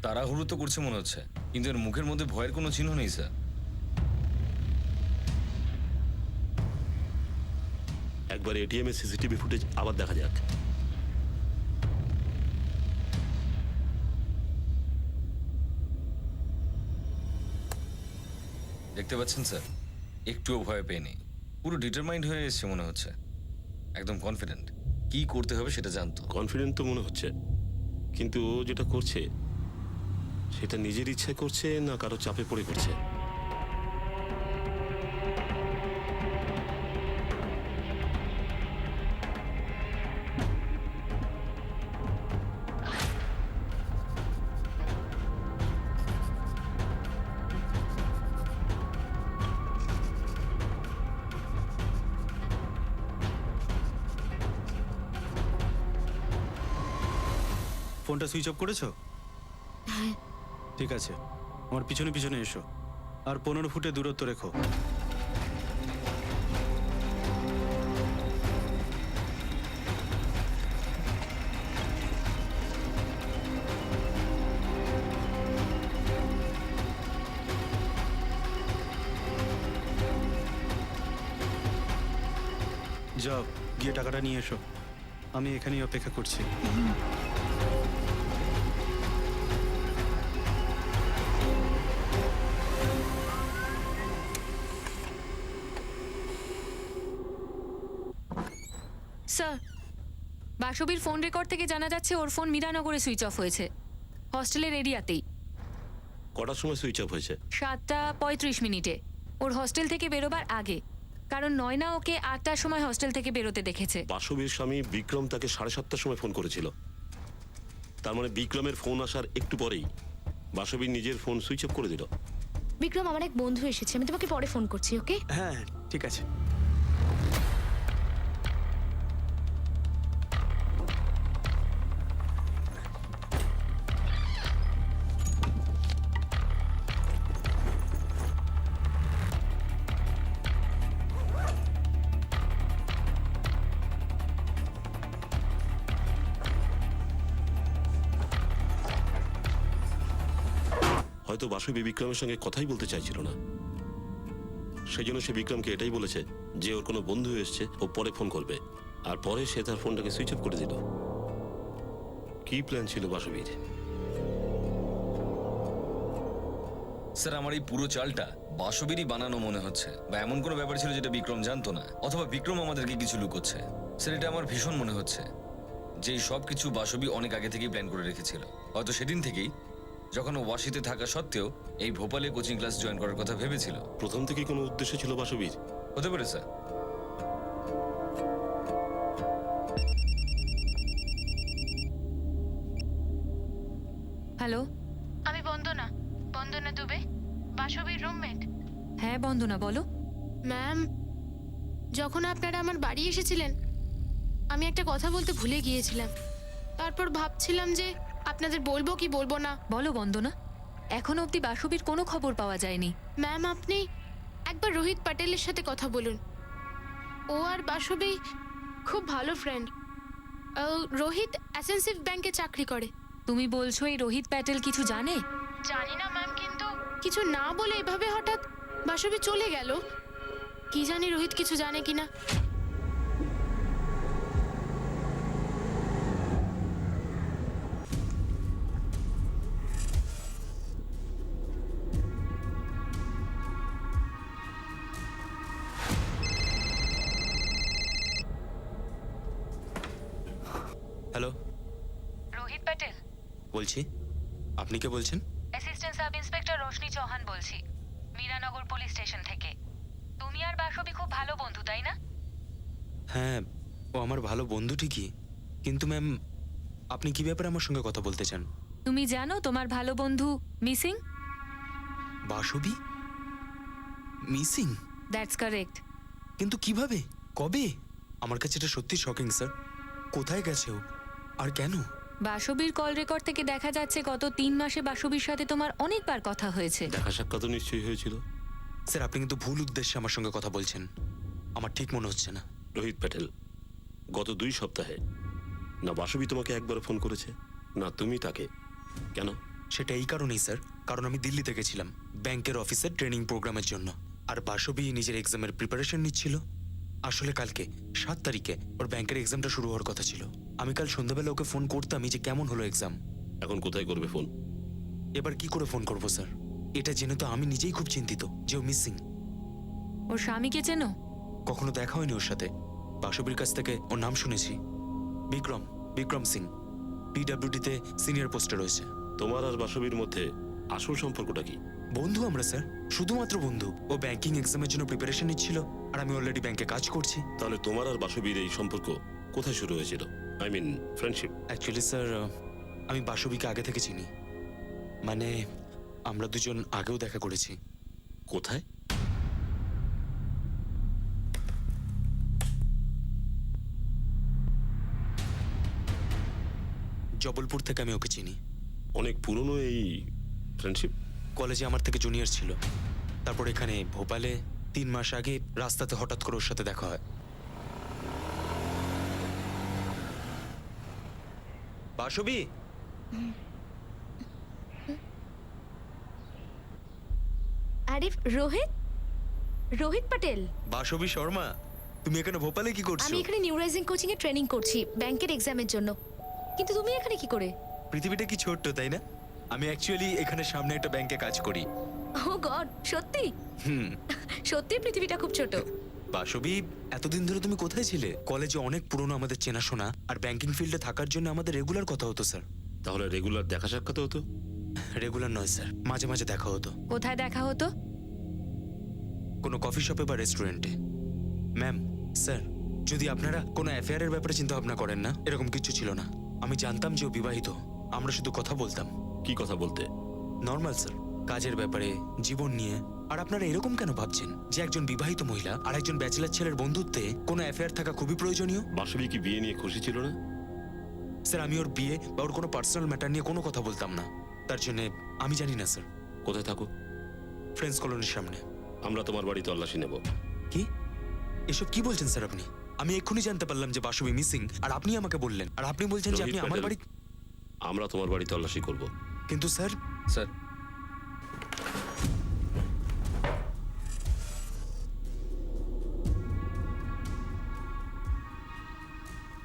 তাড়াহুড়ো তো করছে মনে হচ্ছে, কিন্তু এর মুখের মধ্যে ভয়ের কোনো চিহ্ন নেই স্যার। একবার এটিএম এর সিসিটিভি ফুটেজ আবার দেখা যাক। দেখতে পাচ্ছেন স্যার, একটুও ভয় পেয়নি, পুরো ডিটারমাইন্ড হয়ে এসেছে মনে হচ্ছে, একদম কনফিডেন্ট, কি করতে হবে সেটা জানতো। কনফিডেন্ট তো মনে হচ্ছে, কিন্তু ও যেটা করছে সেটা নিজের ইচ্ছায় করছে না কারো চাপে পড়ে করছে? ফোনটা সুইচ অফ করেছো? হ্যাঁ। ঠিক আছে, আমার পিছনে পিছনে এসো, আর 15 ফুটের দূরত্ব রেখো। যাও, গিয়ে টাকাটা নিয়ে এসো, আমি এখানেই অপেক্ষা করছি। স্যার, বাসবীর ফোন রেকর্ড থেকে জানা যাচ্ছে ওর ফোন মীরানগরে সুইচ অফ হয়েছে, হস্টেলের এরিয়াতেই। কটার সময় সুইচ অফ হয়েছে? 7:35 ওর হস্টেল থেকে বেরোবার আগে, কারণ নয়না ওকে 8টার সময় হস্টেল থেকে বেরোতে দেখেছে। বাসবীর স্বামী বিক্রম তাকে 7:30টার সময় ফোন করেছিল, তার মানে বিক্রমের ফোন আসার একটু পরেই বাসবীর নিজের ফোন সুইচ অফ করে দিল। বিক্রম, আমার এক বন্ধু এসেছে, আমি তোমাকে পরে ফোন করছি, ওকে? হ্যাঁ, ঠিক আছে। হয়তো বাসবী বিক্রমের সঙ্গে কথাই বলতে চাইছিল না, সেই জন্য সে বিক্রমকে এটাই বলেছে যে ওর কোনো বন্ধু এসছে, ও পরে ফোন করবে, আর পরে সে তার ফোনটাকে সুইচ অফ করে দিল। কি প্ল্যান ছিল বাসবীর? স্যার আমার এই পুরো চালটা বাসবীরই বানানো মনে হচ্ছে, বা এমন কোনো ব্যাপার ছিল যেটা বিক্রম জানতো না, অথবা বিক্রম আমাদেরকে কিছু লুকোচ্ছে। স্যার এটা আমার ভীষণ মনে হচ্ছে যে এই সব কিছু বাসবী অনেক আগে থেকেই প্ল্যান করে রেখেছিল। হয়তো সেদিন থেকেই যখন ও ওয়াশিতে থাকা সত্ত্বেও এই ভোপালে কোচিং ক্লাস জয়েন করার কথা ভেবেছিল। প্রথম থেকেই কোনো উদ্দেশ্য ছিল বাসবীর? হতে পারে স্যার। হ্যালো। আমি বন্দনা, বন্দনা দুবে, বাসবীর রুমমেট। হ্যাঁ বন্দনা, বলো। ম্যাম, যখন আপনারা আমার বাড়ি এসেছিলেন আমি একটা কথা বলতে ভুলে গিয়েছিলাম। তারপর ভাবছিলাম যে আপনাদের বলবো কি বলবো না। বলো বন্দনা। এখনো অবধি বাসবীর কোনো খবর পাওয়া যায়নি। ম্যাম, আপনি একবার রোহিত প্যাটেলের সাথে কথা বলুন। ও আর বাসবী খুব ভালো ফ্রেন্ড। রোহিত অ্যাসেন্সিভ ব্যাংকে চাকরি করে। তুমি বলছো এই রোহিত প্যাটেল কিছু জানে? জানি না ম্যাম, কিন্তু কিছু না বলে এভাবে হঠাৎ বাসবী চলে গেল। কি জানি রোহিত কিছু জানে কিনা। হ্যালো, রোহিত প্যাটেল বলছি। আপনি কে বলছেন? Assistant sub inspector Roshni Chauhan বলছি, মীরানগর পুলিশ স্টেশন থেকে। তুমি আর বাসবী খুব ভালো বন্ধু, তাই না? হ্যাঁ, ও আমার ভালো বন্ধু ঠিকই, কিন্তু ম্যাম আপনি কি ব্যাপারে আমার সঙ্গে কথা বলতে চান? তুমি জানো তোমার ভালো বন্ধু missing? Basabi missing? That's correct. কিন্তু কিভাবে, কবে? আমার কাছে এটা সত্যি শকিং স্যার। কোথায় গেছে ও, আর কেন? বাসবীর কল রেকর্ড থেকে দেখা যাচ্ছে গত 3 মাসে বাসবীর সাথে তোমার অনেকবার কথা হয়েছে। দেখা সাক্ষাৎ নিশ্চয়ই হয়েছিল। স্যার আপনি কিন্তু ভুল উদ্দেশ্যে আমার সঙ্গে কথা বলছেন, আমার ঠিক মনে হচ্ছে না। রোহিত প্যাটেল, গত 2 সপ্তাহে না বাসবী তোমাকে একবার ফোন করেছে, না তুমি তাকে। কেন? সেটা এই কারণেই স্যার, কারণ আমি দিল্লিতে গেছিলাম ব্যাংকের অফিসের ট্রেনিং প্রোগ্রামের জন্য, আর বাসবী নিজের এক্সামের প্রিপারেশন নিচ্ছিল। আসলে কালকে 7 তারিখে ওর ব্যাংকের এক্সামটা শুরু হওয়ার কথা ছিল। আমি কাল সন্ধ্যাবেলা ওকে ফোন করতামই যে কেমন হলো এক্সাম। এখন কোথায় করবে ফোন? এবার কি করে ফোন করবো স্যার? এটা জেনে তো আমি নিজেই খুব চিন্তিত যে ও মিসিং। ওর স্বামীকে চেনো? কখনো দেখা হয়নি ওর সাথে, বাসবীর কাছ থেকে ওর নাম শুনেছি। বিক্রম সিং, পিডব্লিউডিতে সিনিয়র পোস্টে রয়েছে। তোমার আর বাসবীর মধ্যে আসল সম্পর্কটা কি? বন্ধু আমরা স্যার, শুধুমাত্র বন্ধু। ও ব্যাংকিং এক্সামের জন্য প্রিপারেশন নিচ্ছিল, আর আমি অলরেডি ব্যাংকে কাজ করছি। তাহলে তোমার আর বাসবীর এই সম্পর্ক কোথায় শুরু হয়েছিল? I mean friendship. Actually sir, আমি বাসবীকে আগে থেকে চিনি, মানে আমরা দুজন আগেও দেখা করেছি। কোথায়? জবলপুর থেকে আমি ওকে চিনি। অনেক পুরনো এই ফ্রেন্ডশিপ? কলেজে আমার থেকে জুনিয়র ছিল, তারপর এখানে ভোপালে 3 মাস আগে রাস্তাতে হঠাৎ করে ওর সাথে দেখা হয়। বাসবী, আরে রোহিত প্যাটেল। বাসবী শর্মা, তুমি এখানে ভোপালে কি করছো? আমি এখানে নিউরাইজিং কোচিং এ ট্রেনিং করছি ব্যাংকের এক্সামের জন্য। কিন্তু তুমি এখানে কি করে? পৃথিবীটা কি ছোট্ট, তাই না? আমি অ্যাকচুয়ালি এখানে সামনে একটা ব্যাংকে কাজ করি। ও গড, সত্যি? সত্যি পৃথিবীটা খুব ছোট। বাসবী, এতদিন ধরে তুমি কোথায় ছিলে? কলেজে অনেক পুরনো আমাদের চেনাশোনা, আর ব্যাংকিং ফিল্ডে থাকার জন্য আমাদের রেগুলার কথা হতো স্যার। তাহলে রেগুলার দেখা সাক্ষাৎ হতো? রেগুলার নয় স্যার, মাঝে মাঝে দেখা হতো। কোথায় দেখা হতো? কোনো কফি শপে বা রেস্টুরেন্টে। ম্যাম, স্যার, যদি আপনারা কোনো অ্যাফেয়ারের ব্যাপারে চিন্তা ভাবনা করেন না, এরকম কিছু ছিল না। আমি জানতাম যে ও বিবাহিত, আমরা শুধু কথা বলতাম। কি কথা বলতে? নর্মাল স্যার, কাজের ব্যাপারে, জীবন নিয়ে। আর আপনারা এরকম কেন ভাবছেন যে একজন বিবাহিত মহিলা আর একজন ব্যাচেলার ছেলের বন্ধুত্বে কোনো অ্যাফেয়ার থাকা খুবই প্রয়োজনীয়? বাসবী কি বিয়ে নিয়ে খুশি ছিল না? স্যার, আমি ওর বিয়ে বা ওর কোনো পার্সোনাল ম্যাটার নিয়ে কোনো কথা বলতাম না। তার জন্য আমি জানি না স্যার। কোথায় থাকো? ফ্রেন্ডস কলোনির সামনে। আমরা তোমার বাড়ি তল্লাশি নেব। কি এসব কি বলছেন স্যার আপনি? আমি এক্ষুনি জানতে পারলাম যে বাসবী মিসিং, আর আপনি আমাকে বললেন, আর আপনি বলছেন যে আপনি রোহিত আমার প্যাটেল, বাড়ি। আমরা তোমার বাড়ি তল্লাশি করব। কিন্তু স্যার। স্যার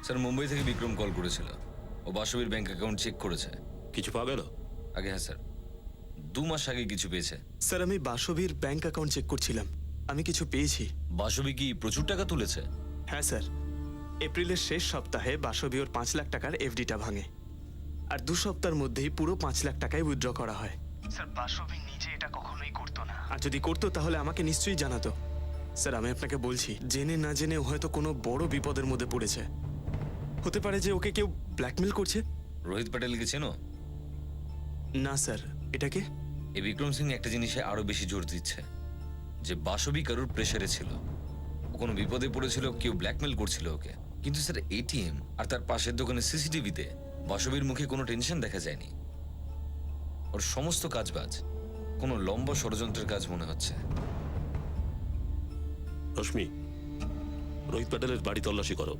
স্যার মুম্বাই থেকে বিক্রম কল করেছিল। ও বাসবীর ব্যাংক অ্যাকাউন্ট চেক করেছে। কিছু পাওয়া গেল? আগে হ্যাঁ স্যার, 2 মাস আগে কিছু পেয়েছে। স্যার আমি বাসবীর ব্যাংক অ্যাকাউন্ট চেক করছিলাম, আমি কিছু পেয়েছি। বাসবী কি প্রচুর টাকা তুলেছে? হ্যাঁ স্যার, এপ্রিলের শেষ সপ্তাহে বাসবী ওর 5 লাখ টাকার এফডিটা ভাঙে, আর 2 সপ্তাহের মধ্যেই পুরো 5 লাখ টাকায় উইথড্র করা হয়। স্যার বাসবী নিজে এটা কখনোই করতো না, আর যদি করতো তাহলে আমাকে নিশ্চয়ই জানাতো। স্যার আমি আপনাকে বলছি, জেনে না জেনে ও হয়তো কোনো বড় বিপদের মধ্যে পড়েছে। হতে পারে যে ওকে কেউ ব্ল্যাকমেল করছে। রোহিত প্যাটেলকে চেনো? না স্যার, এটাকে এই বিক্রম সিং একটা জিনিসে আরো বেশি জোর দিচ্ছে, যে বাসবী কারুর প্রেসারে ছিল, ও কোনো বিপদে পড়েছিল, কেউ ব্ল্যাকমেল করছিল ওকে। কিন্তু স্যার এটিএম আর তার পাশের দোকানে সিসিটিভিতে বাসবীর মুখে কোনো টেনশন দেখা যায়নি। ওর সমস্ত কাজবাজ কোনো লম্বা ষড়যন্ত্রের কাজ মনে হচ্ছে। রশ্মি, রোহিত প্যাটেলের বাড়ি তল্লাশি করো,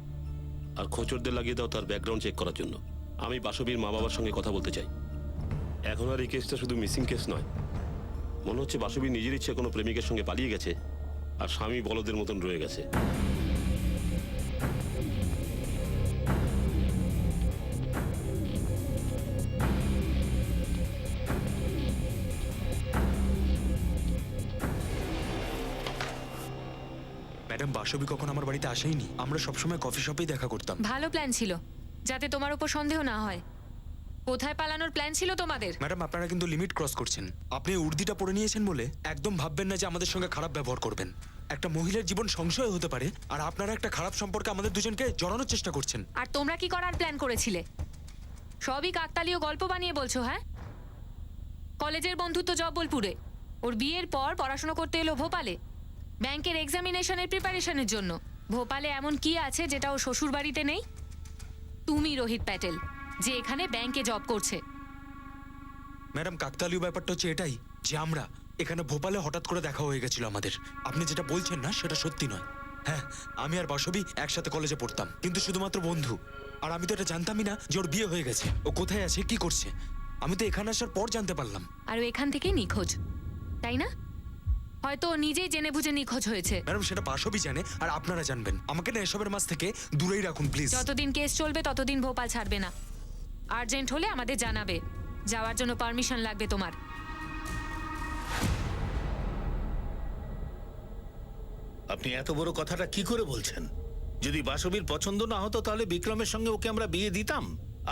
আর খোঁচরদের লাগিয়ে দাও তার ব্যাকগ্রাউন্ড চেক করার জন্য। আমি বাসবীর মা বাবার সঙ্গে কথা বলতে চাই। এখন আর এই কেসটা শুধু মিসিং কেস নয়, মনে হচ্ছে বাসবী নিজের ইচ্ছে কোনো প্রেমিকের সঙ্গে পালিয়ে গেছে, আর স্বামী বলদের মতন রয়ে গেছে। ম্যাডাম, বাসবী কখন আমার বাড়িতে আসেইনি। আমরা সবসময় কফি শপেই দেখা করতাম। ভালো প্ল্যান ছিল, যাতে তোমার উপর সন্দেহ না হয়। কোথায় পালানোর প্ল্যান ছিল তোমাদের? ম্যাডাম, আপনারা কিন্তু লিমিট ক্রস করছেন। আপনি উর্দিটা পরে নিয়েছেন বলে একদম ভাববেন না যে আমাদের সঙ্গে খারাপ ব্যবহার করবেন। একটা মহিলার জীবন সংশয় হতে পারে, আর আপনারা একটা খারাপ সম্পর্কে আমাদের দুজনকে জড়ানোর চেষ্টা করছেন। আর তোমরা কি করার প্ল্যান করেছিলে? সবই কাকতালীয় গল্প বানিয়ে বলছো, হ্যাঁ? কলেজের বন্ধুত্ব জব্বলপুরে, ওর বিয়ের পর পড়াশোনা করতে এলো ভোপালে ব্যাংকের এক্সামিনেশনের প্রিপারেশনের জন্য। ভোপালে এমন কি আছে যেটা ও শ্বশুর বাড়িতে নেই? তুমি রোহিত প্যাটেল, যে এখানে ব্যাংকে জব করছে। ম্যাডাম, কাকতালীয় ব্যাপারটা হচ্ছে এটাই যে আমরা এখানে ভোপালে হঠাৎ করে দেখা হয়ে গেছিল আমাদের। আপনি যেটা বলছেন না সেটা সত্যি নয়। হ্যাঁ, আমি আর বাসবী একসাথে কলেজে পড়তাম, কিন্তু শুধুমাত্র বন্ধু। আর আমি তো এটা জানতামই না যে ওর বিয়ে হয়ে গেছে। ও কোথায় আছে, কি করছে, আমি তো এখানে আসার পর জানতে পারলাম। আর ও এখান থেকেই নিখোঁজ, তাই না? হয়তো ও নিজেই জেনে বুঝে নিখোঁজ হয়েছে। ম্যাডাম, সেটা বাসবী জানে, আর আপনারা জানবেন। আমাকে না এসবের মাঝ থেকে দূরেই রাখুন প্লিজ। যতদিন কেস চলবে ততদিন ভোপাল ছাড়বে না। আর্জেন্ট হলে আমাদের জানাবে, যাওয়ার জন্য পারমিশন লাগবে তোমার। আপনি এত বড় কথাটা কি করে বলছেন? যদি বাসবীর পছন্দ না হতো তাহলে বিক্রমের সঙ্গে ওকে আমরা বিয়ে দিতাম।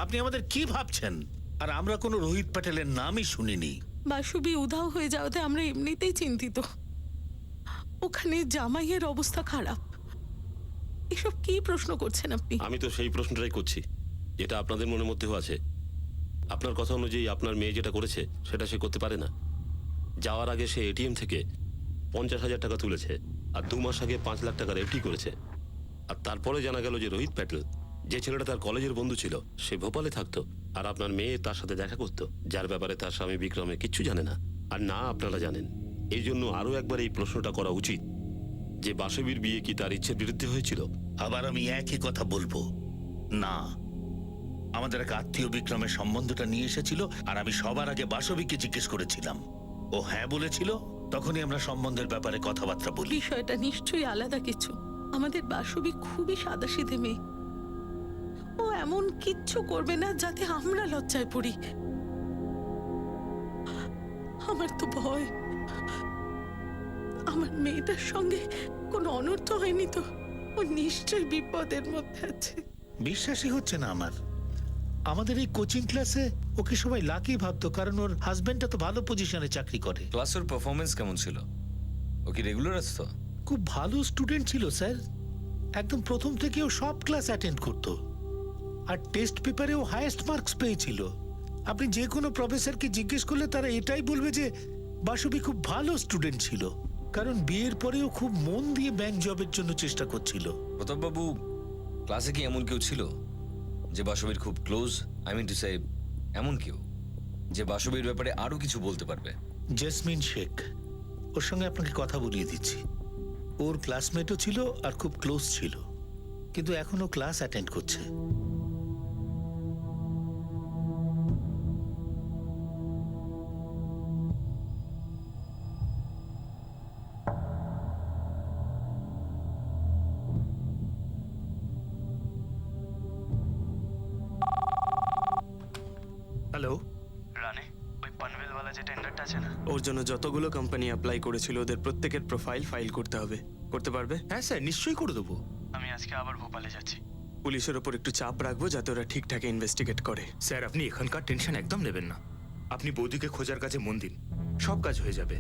আপনি আমাদের কি ভাবছেন? আর আমরা কোনো রোহিত প্যাটেলের নামই শুনিনি। বাসবী উধাও হয়ে যাওয়াতে আমরা এমনিতেই চিন্তিত। ওখানে জামাইয়ের অবস্থা খারাপ। এসব কি প্রশ্ন করছেন আপনি? আমি তো সেই প্রশ্নটাই করছি যেটা আপনাদের মনের মধ্যেও আছে। আপনার কথা অনুযায়ী আপনার মেয়ে যেটা করেছে সেটা সে করতে পারে না। যাওয়ার আগে সে এটিএম থেকে 50,000 টাকা তুলেছে, আর 2 মাস আগে 5 লাখ টাকার এফডি করেছে। আর তারপরে জানা গেল যে রোহিত প্যাটেল, যে ছেলেটা তার কলেজের বন্ধু ছিল, সে ভোপালে থাকতো, আর আপনার মেয়ে তার সাথে দেখা করতো, যার ব্যাপারে তার স্বামী বিক্রমে কিচ্ছু জানে না, আর না আপনারা জানেন। এই জন্য আরও একবার এই প্রশ্নটা করা উচিত যে বাসবীর বিয়ে কি তার ইচ্ছের বিরুদ্ধে হয়েছিল। আবার আমি একই কথা বলবো না। আমাদের এক আত্মীয় বিক্রমের সম্বন্ধটা নিয়ে এসেছিল, আর আমি সবার আগে বাসবীকে জিজ্ঞেস করেছিলাম। ও হ্যাঁ বলেছিল, তখনই আমরা সম্বন্ধের ব্যাপারে কথাবার্তা বলি। বিষয়টা নিশ্চয়ই আলাদা কিছু। আমাদের বাসবী খুবই সাদাসিধে মেয়ে। ও এমন কিচ্ছু করবে না যাতে আমরা লজ্জায় পড়ি। আমার তো ভয়, আমার মেয়েটার সঙ্গে কোনো অনর্থ হয়নি তো? ও নিশ্চয়ই বিপদের মধ্যে আছে। বিশ্বাসই হচ্ছে না আমার। আমাদের এই কোচিং ক্লাসে ওকে সবাই লাকি ভাবতো, কারণ ওর হাজবেন্ডটা তো ভালো পজিশনে চাকরি করে। ক্লাসের পারফরমেন্স কেমন ছিল? ও কি রেগুলার আসতো? খুব ভালো স্টুডেন্ট ছিল স্যার। একদম প্রথম থেকে ও সব ক্লাস অ্যাটেন্ড করতো, আর টেস্ট পেপারেও হাইয়েস্ট মার্কস পেয়েছিল। আপনি যে কোনো প্রফেসরকে জিজ্ঞেস করলে তারা এটাই বলবে যে বাসবী খুব ভালো স্টুডেন্ট ছিল, কারণ বিয়ের পরেও খুব মন দিয়ে ব্যাংক জবের জন্য চেষ্টা করছিল। প্রতাপবাবু, ক্লাসে কি এমন কেউ ছিল যে বাসবীর খুব close? I mean to say, এমন কেউ যে বাসবীর ব্যাপারে আরো কিছু বলতে পারবে? জেসমিন শেখ, ওর সঙ্গে আপনাকে কথা বলিয়ে দিচ্ছি। ওর ক্লাসমেটও ছিল আর খুব ক্লোজ ছিল, কিন্তু এখনো ক্লাস অ্যাটেন্ড করছে। হ্যালো। রানে ওই পনভেলওয়ালা যে টেন্ডারটা আছে না, ওর জন্য যতগুলো কোম্পানি অ্যাপ্লাই করেছিল ওদের প্রত্যেকের প্রোফাইল ফাইল করতে হবে। করতে পারবে? হ্যাঁ স্যার, নিশ্চয়ই করে দেবো। আমি আজকে আবার ভোপালে যাচ্ছি। পুলিশের ওপর একটু চাপ রাখবো যাতে ওরা ঠিকঠাক ইনভেস্টিগেট করে। স্যার আপনি এখানকার টেনশন একদম নেবেন না। আপনি বৌদিকে খোঁজার কাজে মন দিন, সব কাজ হয়ে যাবে।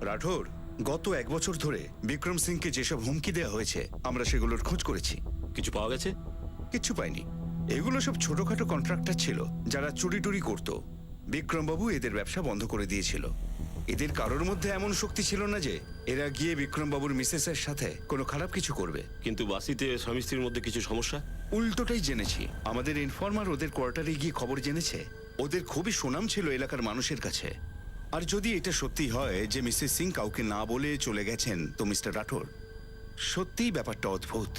রাঠোর, গত 1 বছর ধরে বিক্রম সিংকে যেসব হুমকি দেওয়া হয়েছে আমরা সেগুলোর খোঁজ করেছি। কিছু পাওয়া গেছে? কিচ্ছু পাইনি। এগুলো সব ছোটখাটো কন্ট্রাক্টর ছিল যারা চুরি টুরি করত। বিক্রমবাবু এদের ব্যবসা বন্ধ করে দিয়েছিল। এদের কারোর মধ্যে এমন শক্তি ছিল না যে এরা গিয়ে বিক্রমবাবুর মিসেসের সাথে কোনো খারাপ কিছু করবে। কিন্তু বাসিতে স্বামী স্ত্রীর মধ্যে কিছু সমস্যা? উল্টোটাই জেনেছি। আমাদের ইনফর্মার ওদের কোয়ার্টারে গিয়ে খবর জেনেছে। ওদের খুবই সুনাম ছিল এলাকার মানুষের কাছে। আর যদি এটা সত্যি হয় যে মিসেস সিং কাউকে না বলে চলে গেছেন, তো মিস্টার রাঠোর, সত্যিই ব্যাপারটা অদ্ভুত।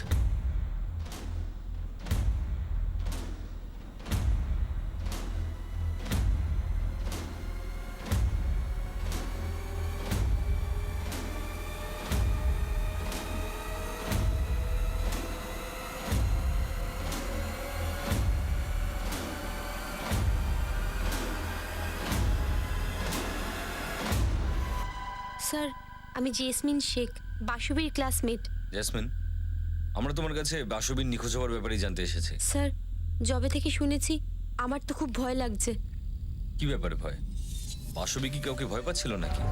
স্যার, আমি জেসমিন শেখ, বাসুবীর ক্লাসমেট। জেসমিন, আমরা তোমার কাছে বাসবিন নিখোঁজ হওয়ার ব্যাপারেই জানতে এসেছি। স্যার, যবে থেকে শুনেছি আমার তো খুব ভয় লাগছে। কি ব্যাপারে ভয়? বাসবি কি কাউকে ভয় পাচ্ছিল নাকি?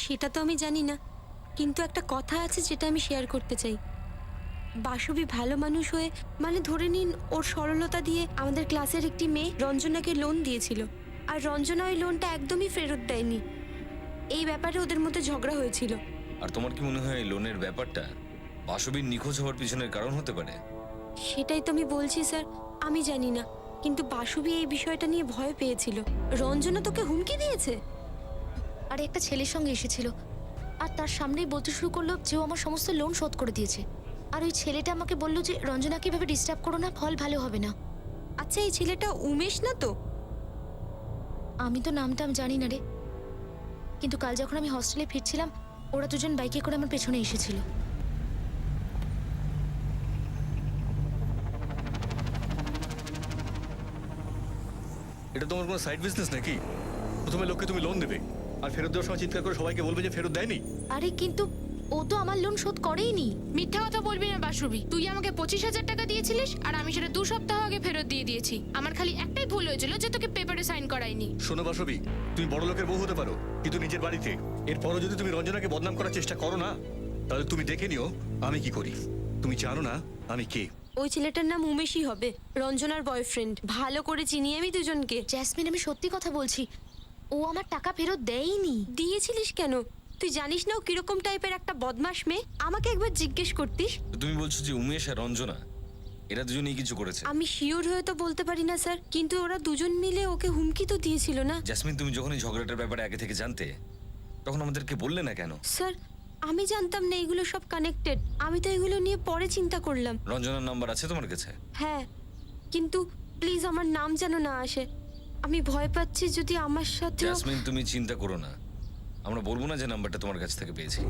সেটা তো আমি জানি না, কিন্তু একটা কথা আছে যেটা আমি শেয়ার করতে চাই। বাসবি ভালো মানুষ হয়ে, মানে ধরে নিন ওর সরলতা দিয়ে আমাদের ক্লাসের একটি মেয়ে রঞ্জনাকে লোন দিয়েছিল, আর রঞ্জনা ওই লোনটা একদমই ফেরত দেয়নি। এই ব্যাপারে ওদের মধ্যে ঝগড়া হয়েছিল। আর তোমার কি মনে হয় এই লোনের ব্যাপারটা বাসবির নিখোঁজ হওয়ার পিছনের কারণ হতে পারে? সেটাই তো আমি বলছি স্যার, আমি জানি না, কিন্তু বাসবি এই বিষয়টা নিয়ে ভয় পেয়েছিল। রঞ্জনা তোকে হুমকি দিয়েছে? আর একটা ছেলের সঙ্গে এসেছিল, আর তার সামনেই বলতে শুরু করলো যে ও আমার সমস্ত লোন শোধ করে দিয়েছে। আর ওই ছেলেটা আমাকে বললো যে রঞ্জনাকে এভাবে ডিস্টার্ব করো না, ফল ভালো হবে না। আচ্ছা, এই ছেলেটা উমেশ না তো? আমি তো নামটা জানি না রে, কিন্তু কাল যখন আমি হস্টেলে ফিরছিলাম ওরা দুজন বাইকে করে আমার পেছনে এসেছিল। এটা তোমার কোনো সাইড বিজনেস নাকি? প্রথমে লোককে তুমি লোন দেবে আর ফেরত দেওয়ার সময় চিৎকার করে সবাইকে বলবে যে ফেরত দেয়নি। আরে কিন্তু ও তো আমার লোন শোধ করেইনি। মিথ্যা কথা বলবি না বাসুবি। তুই আমাকে 25,000 টাকা দিয়েছিলিস আর আমি সেটা 2 সপ্তাহ আগে ফেরত দিয়ে দিয়েছি। আমার খালি একটাই ভুল হয়েছিল যে তোকে পেপারে সাইন করাইনি। শোনো বাসবি, তুমি বড় লোকের বউ হতে পারো, কিন্তু নিজের বাড়িতে। এরপরও যদি তুমি রঞ্জনাকে বদনাম করার চেষ্টা করো না, তাহলে তুমি দেখে নিও আমি কি করি। তুমি জানো না আমি কে? ওই ছেলেটার নাম উমেশই হবে, রঞ্জনার বয়ফ্রেন্ড। ভালো করে চিনি আমি দুজনকে। জ্যাসমিন, আমি সত্যি কথা বলছি, ও আমার টাকা ফেরত দেয়নি। দিয়েছিলিস কেন? তুই জানিস না ও কিরকম টাইপের একটা বদমাশ মেয়ে? আমাকে একবার জিজ্ঞেস করতিস। তো তুমি বলছো যে উমেশ আর রঞ্জনা এরা দুজনেই কিছু করেছে? আমি শিওর হয়ে তো বলতে পারি না স্যার, কিন্তু ওরা দুজন মিলে ওকে হুমকি তো দিয়েছিল না? জেসমিন, তুমি যখন এই ঝগড়াটার ব্যাপারে আগে থেকে জানতে, তখন আমাদেরকে বললে না কেন? স্যার, আমি জানতাম না এগুলো সব কানেক্টেড। আমি তো এগুলো নিয়ে পরে চিন্তা করলাম। রঞ্জনার নাম্বার আছে তোমার কাছে? হ্যাঁ, কিন্তু প্লিজ আমার নাম যেন না আসে। আমি ভয় পাচ্ছি যদি আমার সাথে। জেসমিন, তুমি চিন্তা করো না, আমরা বলবো না যে নাম্বারটা তোমার কাছ থেকে পেয়েছি।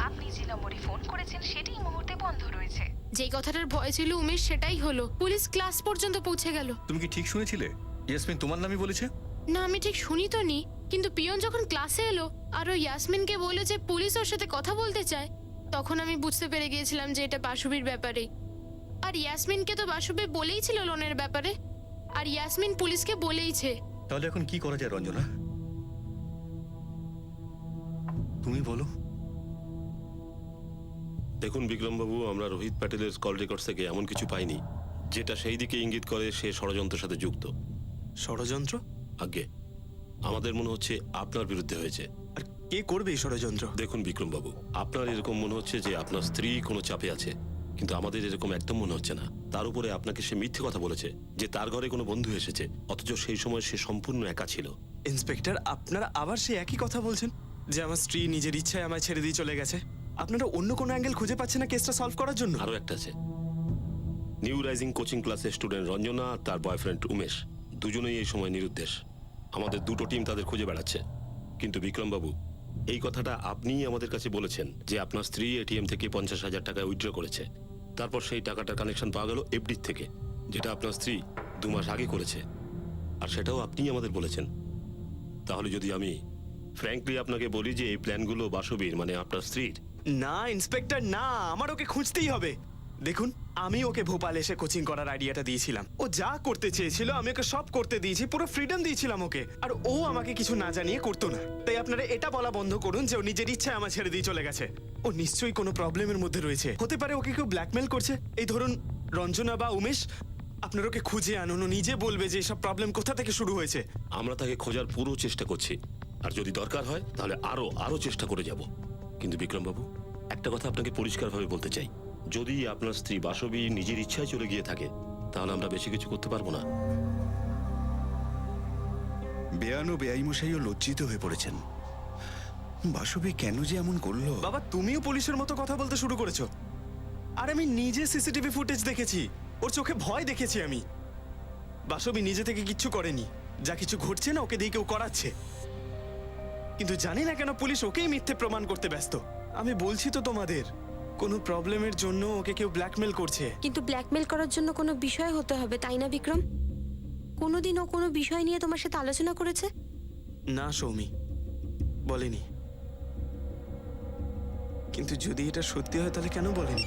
আপনি যে নম্বরে ফোন করেছেন সেটি এই মুহূর্তে বন্ধ রয়েছে। যেই কথাটার ভয় ছিল উমেশ, সেটাই হলো। পুলিশ ক্লাস পর্যন্ত পৌঁছে গেল। তুমি কি ঠিক শুনেছিলে? ইয়াসমিন তোমার নামই বলেছে? না, আমি ঠিক শুনি তো নি, কিন্তু পিয়ন যখন ক্লাসে এলো আর ও ইয়াসমিনকে বলে যে পুলিশ ওর সাথে কথা বলতে চায়, তখন আমি বুঝতে পেরে গিয়েছিলাম যে এটা বাসুবির ব্যাপারে। আর ইয়াসমিনকে তো বাসুবি বলেই ছিল লোনের ব্যাপারে, আর ইয়াসমিন পুলিশকে বলেইছে। তাহলে এখন কি করা যায় রঞ্জনা, তুমি বলো। দেখুন বিক্রমবাবু, আমরা রোহিত প্যাটেলের কল রেকর্ডস থেকে এমন কিছু পাইনি যেটা সেই দিকে ইঙ্গিত করে সে ষড়যন্ত্রের সাথে যুক্ত। ষড়যন্ত্র? আগে আমাদের মনে হচ্ছে আপনার বিরুদ্ধে হয়েছে। আর কে করবে এই ষড়যন্ত্র? দেখুন বিক্রমবাবু, আপনার এরকম মনে হচ্ছে যে আপনার স্ত্রী কোনো চাপে আছে, কিন্তু আমাদের এরকম একদম মনে হচ্ছে না। তার উপরে আপনাকে সে মিথ্যে কথা বলেছে যে তার ঘরে কোনো বন্ধু এসেছে, অথচ সেই সময় সে সম্পূর্ণ একা ছিল। ইন্সপেক্টর, আপনারা আবার সেই একই কথা বলছেন যে আমার স্ত্রী নিজের ইচ্ছায় আমায় ছেড়ে দিয়ে চলে গেছে। আপনারা অন্য কোনো অ্যাঙ্গেল খুঁজে পাচ্ছেন না কেসটা সলভ করার জন্য? আরও একটা আছে, নিউ রাইজিং কোচিং ক্লাসের স্টুডেন্ট রঞ্জনা আর তার বয়ফ্রেন্ড উমেশ দুজনেই এই সময় নিরুদ্দেশ। আমাদের দুটো টিম তাদের খুঁজে বেড়াচ্ছে। কিন্তু বিক্রমবাবু, এই কথাটা আপনিই আমাদের কাছে বলেছেন যে আপনার স্ত্রী এটিএম থেকে 50,000 টাকা উইথড্র করেছে। তারপর সেই টাকাটার কানেকশন পাওয়া গেল এফডির থেকে, যেটা আপনার স্ত্রী 2 মাস আগে করেছে। আর সেটাও আপনিই আমাদের বলেছেন। তাহলে যদি আমি ফ্র্যাঙ্কলি আপনাকে বলি যে এই প্ল্যানগুলো বাসবীর মানে আপনার স্ত্রীর। না ইন্সপেক্টর, না, আমার ওকে খুঁজতেই হবে। দেখুন, আমি ওকে ভোপাল এসে কোচিং করার আইডিয়াটা দিয়েছিলাম। ও যা করতে চেয়েছিল আমি ওকে সব করতে দিয়েছি, পুরো ফ্রিডম দিয়েছিলাম ওকে। আর ও আমাকে কিছু না জানিয়ে করতো না। তাই আপনারা এটা বলা বন্ধ করুন যে ও নিজের ইচ্ছায় আমার ছেড়ে দিয়ে চলে গেছে। ও নিশ্চয়ই কোনো প্রবলেমের মধ্যে রয়েছে। হতে পারে ওকে কেউ ব্ল্যাকমেল করছে। এই ধরুন রঞ্জনা বা উমেশ, আপনার ওকে খুঁজে আনুন, ও নিজে বলবে যে এসব প্রবলেম কোথা থেকে শুরু হয়েছে। আমরা তাকে খোঁজার পুরো চেষ্টা করছি, আর যদি দরকার হয় তাহলে আরো চেষ্টা করে যাব। কিন্তু বিক্রমবাবু, একটা কথা আপনাকে পরিষ্কারভাবে বলতে চাই, যদি আপনার স্ত্রী বাসবী নিজের ইচ্ছায় চলে গিয়ে থাকে তাহলে আমরা বেশি কিছু করতে পারবো না। বেয়ান ও বেআই মশাইও লজ্জিত হয়ে পড়েছেন। বাসবী কেন যে এমন করলো? বাবা, তুমিও পুলিশের মতো কথা বলতে শুরু করেছো। আর আমি নিজে সিসিটিভি ফুটেজ দেখেছি, ওর চোখে ভয় দেখেছি আমি। বাসবী নিজে থেকে কিচ্ছু করেনি, যা কিছু ঘটছে না ওকে দিয়ে কেউ করাচ্ছে। কিন্তু জানি না কেন পুলিশ ওকেই মিথ্যে প্রমাণ করতে ব্যস্ত। আমি বলছি তো তোমাদের, কোনো প্রবলেমের জন্য ওকে কেউ ব্ল্যাকমেল করছে। কিন্তু ব্ল্যাকমেল করার জন্য কোনো বিষয় হতে হবে, তাই না বিক্রম? কোনোদিন ও কোনো বিষয় নিয়ে তোমার সাথে আলোচনা করেছে? না সৌমি, বলেনি। কিন্তু যদি এটা সত্যি হয় তাহলে কেন বলেনি?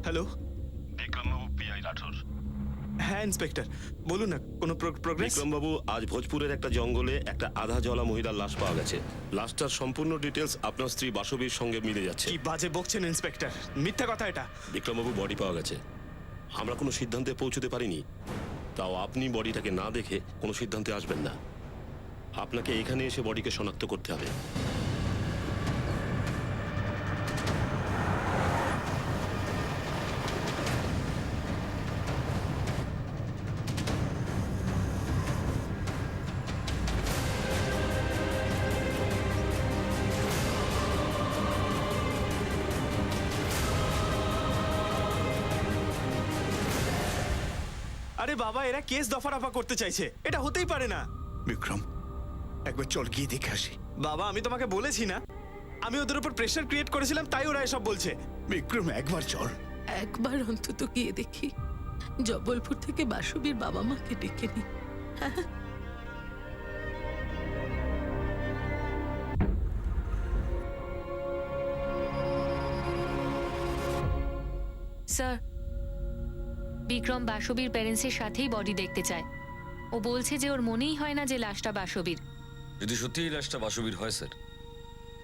হ্যালো, বিক্রমবাবু, পিআই রাঠোর। হ্যাঁ ইন্সপেক্টর, বলুন না, কোনো প্রোগ্রেস? বিক্রমবাবু, আজ ভোজপুরের একটা জঙ্গলে একটা আধা জলা মহিলার লাশ পাওয়া গেছে। লাশটার সম্পূর্ণ ডিটেলস আপনার স্ত্রী বাসবীর সঙ্গে মিলে যাচ্ছে। কি বাজে বকছেন ইন্সপেক্টর, মিথ্যা কথা এটা। বিক্রমবাবু, বডি পাওয়া গেছে। আমরা কোনো সিদ্ধান্তে পৌঁছতে পারিনি, তাও আপনি বডিটাকে না দেখে কোনো সিদ্ধান্তে আসবেন না। আপনাকে এখানে এসে বডিকে শনাক্ত করতে হবে। আরে বাবা, এরা কেস দফারফা করতে চাইছে, এটা হতেই পারে না। বিক্রম, একবার চল গিয়ে দেখে আসি। বাবা, আমি তোমাকে বলেছি না, আমি ওদের উপর প্রেশার ক্রিয়েট করেছিলাম, তাই ওরা এসব বলছে। বিক্রম, একবার চল। একবার অন্তত গিয়ে দেখি। জবলপুর থেকে বাসবীর বাবা মাকে ডেকে নি। স্যার, বিক্রম বাসবীর প্যারেন্টসের সাথেই বডি দেখতে চায়। ও বলছে যে ওর মনেই হয় না যে লাশটা বাসবীর। যদি সত্যি এই লাশটা বাসবীর হয় স্যার,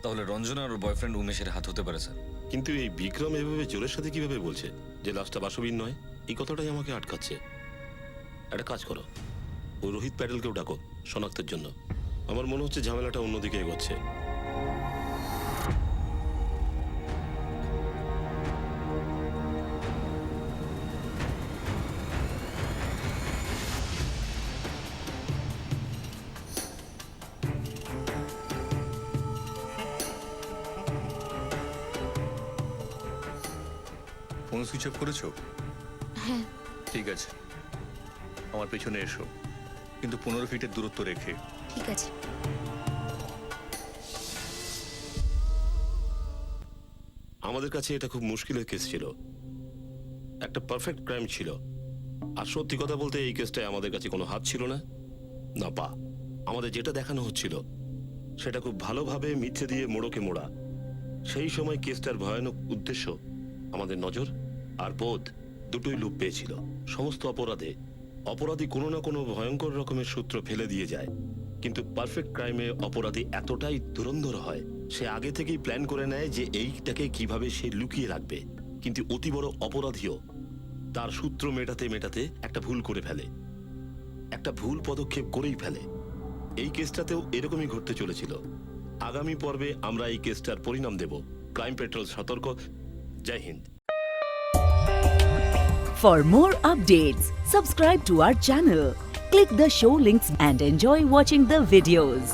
তাহলে রঞ্জনা আর ওর বয়ফ্রেন্ড উমেশের হাত হতে পারে স্যার। কিন্তু এই বিক্রম এভাবে জোরের সাথে কিভাবে বলছে যে লাশটা বাসবীর নয়? এই কথাটাই আমাকে আটকাচ্ছে। একটা কাজ করো, ওই রোহিত প্যাটেলকেও ডাকো শনাক্তের জন্য। আমার মনে হচ্ছে ঝামেলাটা অন্যদিকে এগোচ্ছে। ফোন সুইচ অফ করেছো? হ্যাঁ। ঠিক আছে, আমার পেছনে এসো, কিন্তু 15 ফিটের দূরত্ব রেখে। ঠিক আছে। আমাদের কাছে এটা খুব মুশকিলের কেস ছিল, একটা পারফেক্ট ক্রাইম ছিল। আর সত্যি কথা বলতে এই কেসটায় আমাদের কাছে কোনো হাত ছিল না, না পা। আমাদের যেটা দেখানো হচ্ছিল সেটা খুব ভালোভাবে মিথ্যে দিয়ে মোড়কে মোড়া। সেই সময় কেসটার ভয়ানক উদ্দেশ্য, আমাদের নজর আর বোধ দুটোই লোপ পেয়েছিল। সমস্ত অপরাধী কোনো না কোনো ভয়ঙ্কর রকমের সূত্র ফেলে দিয়ে যায়। কিন্তু পারফেক্ট ক্রাইমে অপরাধী এতটাই ধুরন্ধর হয়, সে আগে থেকেই প্ল্যান করে নেয় যে এইটাকে কিভাবে সে লুকিয়ে রাখবে। কিন্তু অতি বড় অপরাধীও তার সূত্র মেটাতে মেটাতে একটা ভুল করে ফেলে, একটা ভুল পদক্ষেপ করেই ফেলে। এই কেসটাতেও এরকমই ঘটতে চলেছিল। আগামী পর্বে আমরা এই কেসটার পরিণাম দেব। ক্রাইম পেট্রোল সতর্ক। জয় Hind. For more updates, subscribe to our channel, click the show links and enjoy watching the videos.